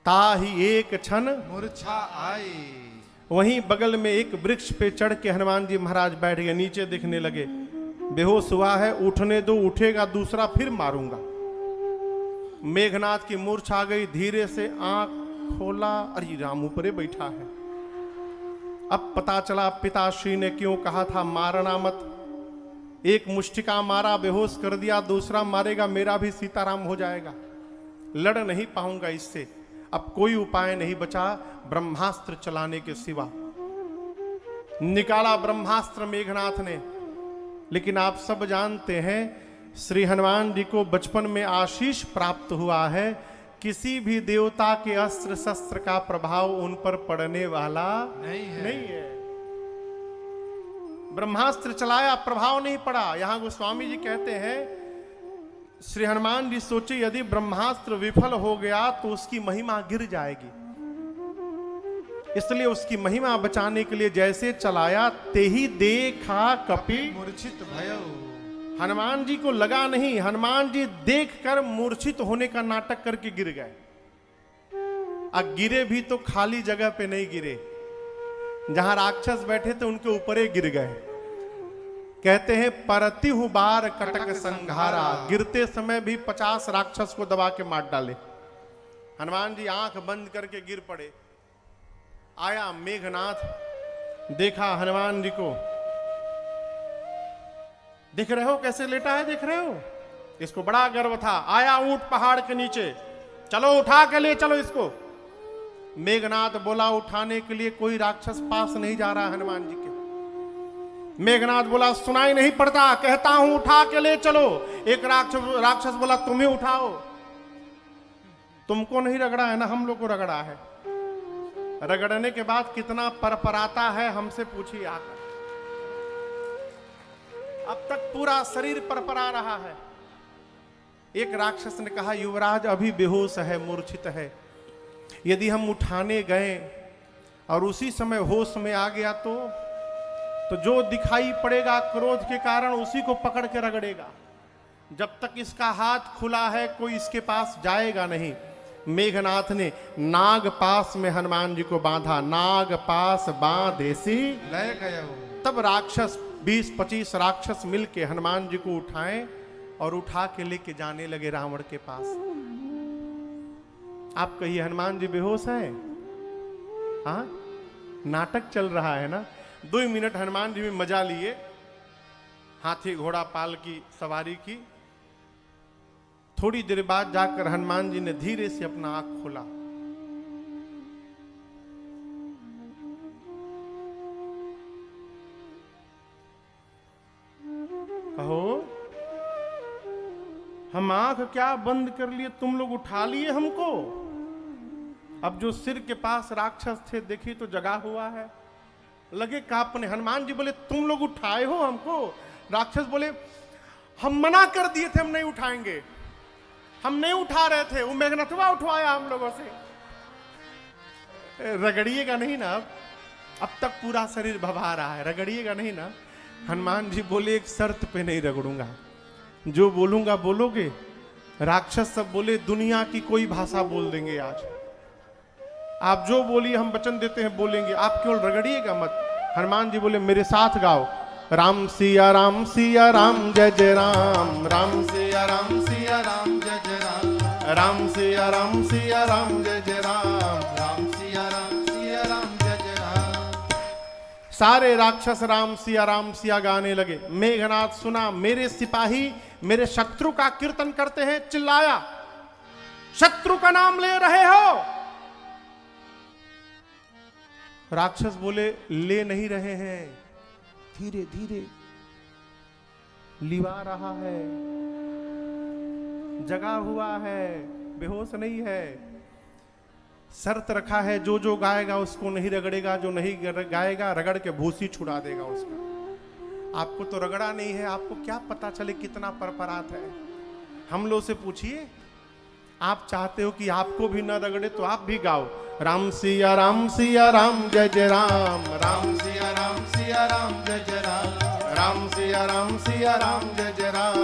Speaker 1: ताही एक क्षण
Speaker 2: मूर्छा आई।
Speaker 1: वहीं बगल में एक वृक्ष पे चढ़ के हनुमान जी महाराज बैठ गए, नीचे देखने लगे। बेहोश हुआ है, उठने दो, उठेगा दूसरा फिर मारूंगा। मेघनाथ की मूर्छा आ गई, धीरे से आंख खोला, अरे राम ऊपरे बैठा है। अब पता चला पिताश्री ने क्यों कहा था मारना मत। एक मुष्टिका मारा, बेहोश कर दिया, दूसरा मारेगा मेरा भी सीताराम हो जाएगा, लड़ नहीं पाऊंगा इससे। अब कोई उपाय नहीं बचा ब्रह्मास्त्र चलाने के सिवा। निकाला ब्रह्मास्त्र मेघनाथ ने। लेकिन आप सब जानते हैं श्री हनुमान जी को बचपन में आशीष प्राप्त हुआ है, किसी भी देवता के अस्त्र शस्त्र का प्रभाव उन पर पड़ने वाला नहीं है। ब्रह्मास्त्र चलाया, प्रभाव नहीं पड़ा। यहां गोस्वामी जी कहते हैं श्री हनुमान जी सोचे यदि ब्रह्मास्त्र विफल हो गया तो उसकी महिमा गिर जाएगी, इसलिए उसकी महिमा बचाने के लिए जैसे चलाया ते ही देखा कपि
Speaker 2: मूर्छित भयो।
Speaker 1: हनुमान जी को लगा नहीं, हनुमान जी देखकर मूर्छित होने का नाटक करके गिर गए। अब गिरे भी तो खाली जगह पे नहीं गिरे, जहां राक्षस बैठे थे उनके ऊपर ही गिर गए। कहते हैं परतिहु बार कटक संघारा, गिरते समय भी 50 राक्षस को दबा के मार डाले। हनुमान जी आंख बंद करके गिर पड़े। आया मेघनाथ, देखा हनुमान जी को, दिख रहे हो कैसे लेटा है, दिख रहे हो? इसको बड़ा गर्व था। आया ऊंट पहाड़ के नीचे, चलो उठा के ले चलो इसको। मेघनाथ बोला उठाने के लिए कोई राक्षस पास नहीं जा रहा हनुमान जी के। मेघनाथ बोला सुनाई नहीं पड़ता, कहता हूं उठा के ले चलो। एक राक्षस बोला तुम्हें उठाओ, तुमको नहीं रगड़ा है ना, हम लोग को रगड़ा है। रगड़ने के बाद कितना परपराता है हमसे पूछिए आकर। अब तक पूरा शरीर परपरा रहा है। एक राक्षस ने कहा युवराज अभी बेहोश है, मूर्छित है, यदि हम उठाने गए और उसी समय होश में आ गया तो जो दिखाई पड़ेगा क्रोध के कारण उसी को पकड़ के रगड़ेगा। जब तक इसका हाथ खुला है कोई इसके पास जाएगा नहीं। मेघनाथ ने नाग पास में हनुमान जी को बांधा, नाग पास बांधेसी
Speaker 2: लय गयो।
Speaker 1: तब राक्षस 20-25 राक्षस मिलके हनुमान जी को उठाएं और उठा के लेके जाने लगे रावण के पास। आप कहिए हनुमान जी बेहोश है? हाँ, नाटक चल रहा है ना। 2 मिनट हनुमान जी में मजा लिए, हाथी घोड़ा पाल की सवारी की। थोड़ी देर बाद जाकर हनुमान जी ने धीरे से अपना आंख खोला। कहो हम आंख क्या बंद कर लिए, तुम लोग उठा लिए हमको। अब जो सिर के पास राक्षस थे देखी तो जगा हुआ है, लगे कांपने। हनुमान जी बोले तुम लोग उठाए हो हमको? राक्षस बोले हम मना कर दिए थे, हम नहीं उठाएंगे, हम नहीं उठा रहे थे, वो मेघनाथवा उठवाया हम लोगों से। रगड़िएगा नहीं ना? अब तक पूरा शरीर भभा रहा है, रगड़िएगा नहीं ना? हनुमान जी बोले एक शर्त पे नहीं रगड़ूंगा, जो बोलूंगा बोलोगे। राक्षस सब बोले दुनिया की कोई भाषा बोल देंगे आज, आप जो बोलिए हम वचन देते हैं बोलेंगे, आप केवल रगड़िएगा मत। हनुमान जी बोले मेरे साथ गाओ, राम सिया राम जय जय राम, राम सिया राम जय जय राम, राम सिया राम जय जय राम,
Speaker 2: राम सिया राम जय जय राम।
Speaker 1: सारे राक्षस राम सिया गाने लगे। मेघनाथ सुना मेरे सिपाही मेरे शत्रु का कीर्तन करते हैं, चिल्लाया शत्रु का नाम ले रहे हो? राक्षस बोले ले नहीं रहे हैं, धीरे धीरे लिवा रहा है, जगा हुआ है, बेहोश नहीं है। शर्त रखा है जो जो गाएगा उसको नहीं रगड़ेगा, जो नहीं गाएगा रगड़ के भूसी छुड़ा देगा उसका। आपको तो रगड़ा नहीं है, आपको क्या पता चले कितना परपरात है। हम लोग से पूछिए, आप चाहते हो कि आपको भी न रगड़े तो आप भी गाओ, राम सिया राम सिया राम जय जय राम।
Speaker 2: राम सिया राम सिया राम जय जय राम।
Speaker 1: राम सिया राम सिया राम जय जय राम।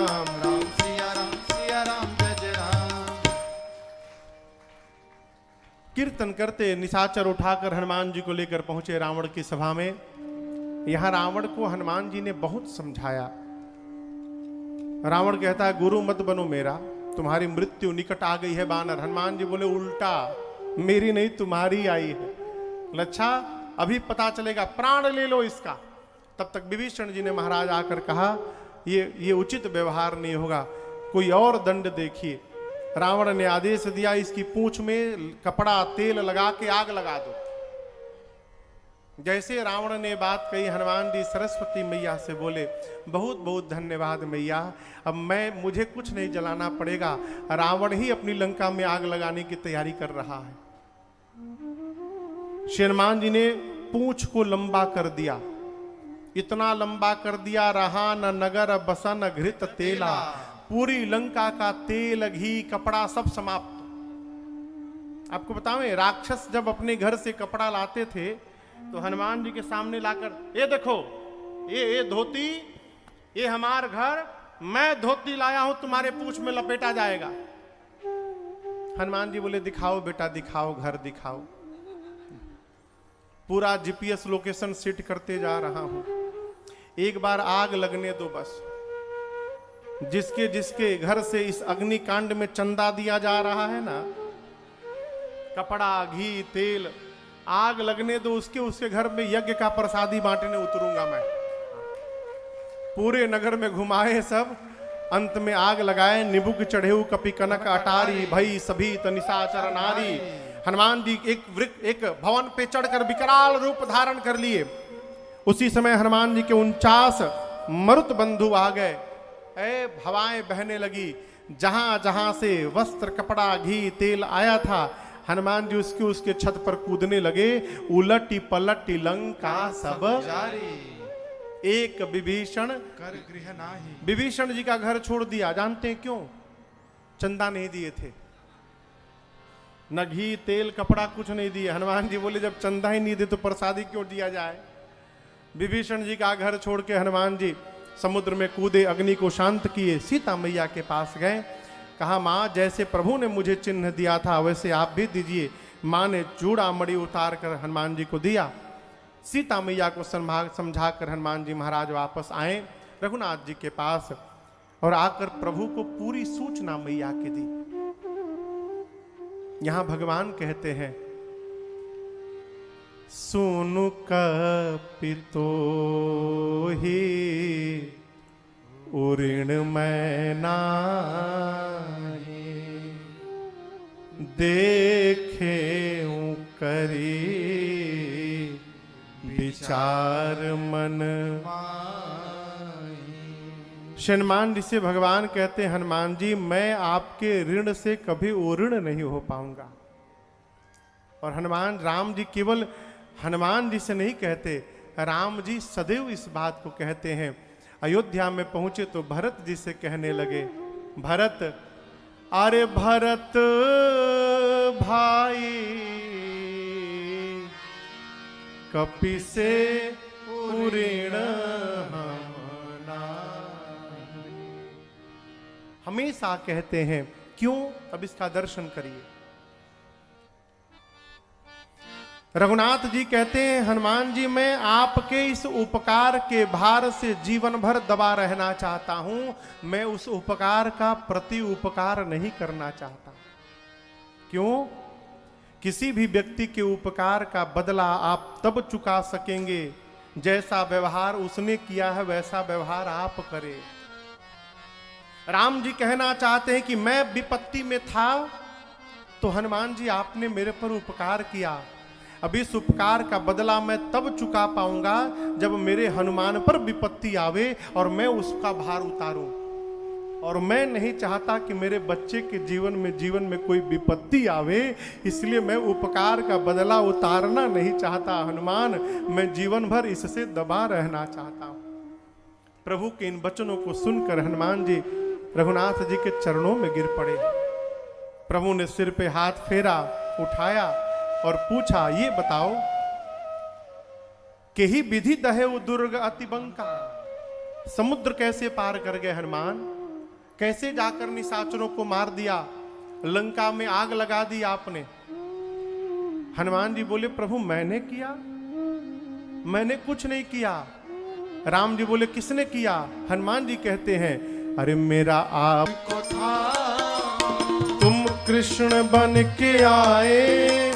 Speaker 2: राम सिया राम सिया राम जय जय राम।
Speaker 1: कीर्तन करते निशाचर उठाकर हनुमान जी को लेकर पहुंचे रावण की सभा में। यहां रावण को हनुमान जी ने बहुत समझाया। रावण कहता है गुरु मत बनो मेरा, तुम्हारी मृत्यु निकट आ गई है बानर। हनुमान जी बोले उल्टा, मेरी नहीं तुम्हारी आई है। लच्छा अभी पता चलेगा, प्राण ले लो इसका। तब तक विभीषण जी ने महाराज आकर कहा ये उचित व्यवहार नहीं होगा, कोई और दंड देखिए। रावण ने आदेश दिया इसकी पूंछ में कपड़ा तेल लगा के आग लगा दो। जैसे रावण ने बात कही, हनुमान जी सरस्वती मैया से बोले बहुत बहुत धन्यवाद मैया, अब मुझे कुछ नहीं जलाना पड़ेगा, रावण ही अपनी लंका में आग लगाने की तैयारी कर रहा है। हनुमान जी ने पूंछ को लंबा कर दिया, इतना लंबा कर दिया रहा न नगर बसन घृत तेला। पूरी लंका का तेल घी कपड़ा सब समाप्त। आपको बतावें, राक्षस जब अपने घर से कपड़ा लाते थे तो हनुमान जी के सामने लाकर, ये देखो ये धोती, ये हमार घर, मैं धोती लाया हूं, तुम्हारे पूंछ में लपेटा जाएगा। हनुमान जी बोले दिखाओ बेटा दिखाओ, घर दिखाओ। पूरा जीपीएस लोकेशन सेट करते जा रहा हूं, एक बार आग लगने दो बस। जिसके जिसके घर से इस अग्निकांड में चंदा दिया जा रहा है ना, कपड़ा घी तेल, आग लगने दो, उसके घर में यज्ञ का प्रसादी बांटने उतरूंगा मैं। पूरे नगर में घुमाए सब, अंत में आग लगाए। निबुक चढ़ेऊ कपि कनक अटारी, भई सभी निशाचर नारी। हनुमान जी एक भवन पे चढ़कर विकराल रूप धारण कर लिए। उसी समय हनुमान जी के 49 मरुत बंधु आ गए। हवाएं बहने लगी, जहां जहां से वस्त्र कपड़ा घी तेल आया था, हनुमान जी उसके छत पर कूदने लगे। उलटी पलटी लंका सब जारी, एक विभीषण
Speaker 2: कर गृह नाही।
Speaker 1: विभीषण जी का घर छोड़ दिया, जानते हैं क्यों? चंदा नहीं दिए थे, न घी तेल कपड़ा कुछ नहीं दिए। हनुमान जी बोले जब चंदा ही नहीं दे तो प्रसादी क्यों दिया जाए। विभीषण जी का घर छोड़ के हनुमान जी समुद्र में कूदे, अग्नि को शांत किए, सीता मैया के पास गए। कहा माँ जैसे प्रभु ने मुझे चिन्ह दिया था वैसे आप भी दीजिए। माँ ने चूड़ा मणि उतार कर हनुमान जी को दिया। सीता मैया को समझा कर हनुमान जी महाराज वापस आए रघुनाथ जी के पास, और आकर प्रभु को पूरी सूचना मैया की दी। यहां भगवान कहते हैं सुनु कपितो ही उऋण मैं नाही, देखे करी विचार मन। हनुमान जी से भगवान कहते हैं हनुमान जी मैं आपके ऋण से कभी उऋण नहीं हो पाऊंगा। और हनुमान राम जी केवल हनुमान जी से नहीं कहते, राम जी सदैव इस बात को कहते हैं। अयोध्या में पहुंचे तो भरत जी से कहने लगे, भरत अरे भरत भाई कपि से उऋण हमेशा कहते हैं। क्यों? अब इसका दर्शन करिए। रघुनाथ जी कहते हैं हनुमान जी मैं आपके इस उपकार के भार से जीवन भर दबा रहना चाहता हूं, मैं उस उपकार का प्रति उपकार नहीं करना चाहता। क्यों? किसी भी व्यक्ति के उपकार का बदला आप तब चुका सकेंगे जैसा व्यवहार उसने किया है वैसा व्यवहार आप करें। राम जी कहना चाहते हैं कि मैं विपत्ति में था तो हनुमान जी आपने मेरे पर उपकार किया, अब इस उपकार का बदला मैं तब चुका पाऊंगा जब मेरे हनुमान पर विपत्ति आवे और मैं उसका भार उतारूं। और मैं नहीं चाहता कि मेरे बच्चे के जीवन में कोई विपत्ति आवे, इसलिए मैं उपकार का बदला उतारना नहीं चाहता। हनुमान मैं जीवन भर इससे दबा रहना चाहता हूं। प्रभु के इन वचनों को सुनकर हनुमान जी रघुनाथ जी के चरणों में गिर पड़े। प्रभु ने सिर पे हाथ फेरा, उठाया और पूछा, ये बताओ कि ही विधि दहे वो दुर्ग अति बंका, समुद्र कैसे पार कर गए हनुमान? कैसे जाकर निशाचरों को मार दिया, लंका में आग लगा दी आपने? हनुमान जी बोले, प्रभु मैंने किया? मैंने कुछ नहीं किया। राम जी बोले, किसने किया? हनुमान जी कहते हैं, अरे मेरा आपको था, तुम कृष्ण बन के आए,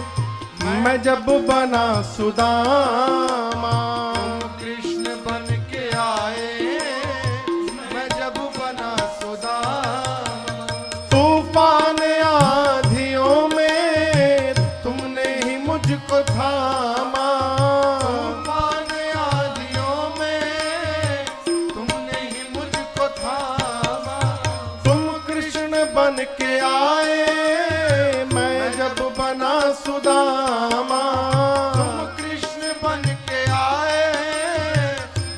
Speaker 1: मैं जब बना सुदामा।
Speaker 2: कृष्ण बन के आए, मैं जब बना सुदामा।
Speaker 1: तूफान आंधियों में तुमने ही मुझको थामा।
Speaker 2: तूफान आंधियों में तुमने ही मुझको थामा।
Speaker 1: तुम कृष्ण बन के आए, मैं जब बना सुदामा।
Speaker 2: तुम कृष्ण बन के आए,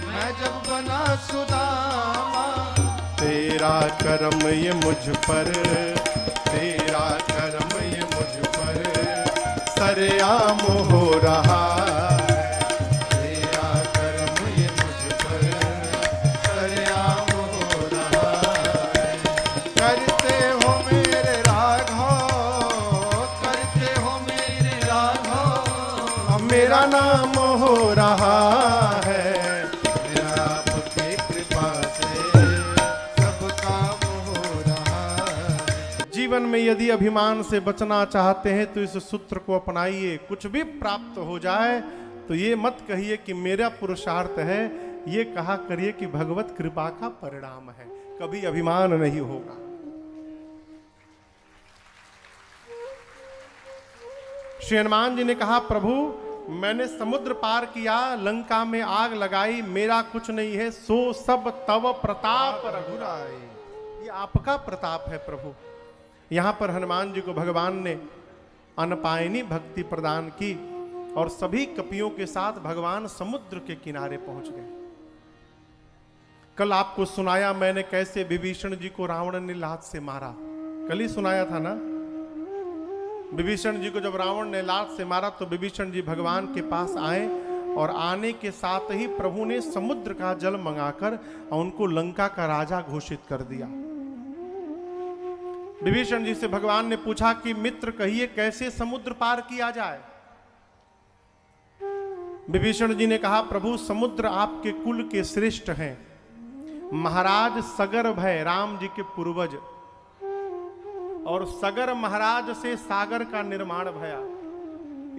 Speaker 2: मैं जब बना सुदामा।
Speaker 1: तेरा कर्म ये मुझ पर, तेरा कर्म ये मुझ पर सरेआम हो रहा है। तेरा कर्म ये मुझ पर सरेआम हो रहा है।
Speaker 2: करते हो मेरे राघव, करते हो मेरे राघव।
Speaker 1: मेरा नाम हो रहा है।
Speaker 2: मेरा आपकी कृपा से सब काम हो रहा है।
Speaker 1: जीवन में यदि अभिमान से बचना चाहते हैं तो इस सूत्र को अपनाइए। कुछ भी प्राप्त हो जाए तो ये मत कहिए कि मेरा पुरुषार्थ है, ये कहा करिए कि भगवत कृपा का परिणाम है। कभी अभिमान नहीं होगा। श्री हनुमान जी ने कहा, प्रभु मैंने समुद्र पार किया, लंका में आग लगाई, मेरा कुछ नहीं है, सो सब तव प्रताप रघुराई। ये आपका प्रताप है प्रभु। यहां पर हनुमान जी को भगवान ने अनपायनी भक्ति प्रदान की और सभी कपियों के साथ भगवान समुद्र के किनारे पहुंच गए। कल आपको सुनाया मैंने कैसे विभीषण जी को रावण ने लात से मारा। कल ही सुनाया था ना। विभीषण जी को जब रावण ने लात से मारा तो विभीषण जी भगवान के पास आए और आने के साथ ही प्रभु ने समुद्र का जल मंगाकर उनको लंका का राजा घोषित कर दिया। विभीषण जी से भगवान ने पूछा कि मित्र कहिए कैसे समुद्र पार किया जाए। विभीषण जी ने कहा, प्रभु समुद्र आपके कुल के श्रेष्ठ हैं। महाराज सगर भय, राम जी के पूर्वज, और सगर महाराज से सागर का निर्माण भया,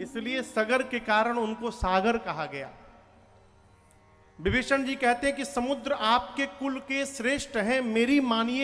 Speaker 1: इसलिए सगर के कारण उनको सागर कहा गया। विभीषण जी कहते हैं कि समुद्र आपके कुल के श्रेष्ठ हैं, मेरी मानिए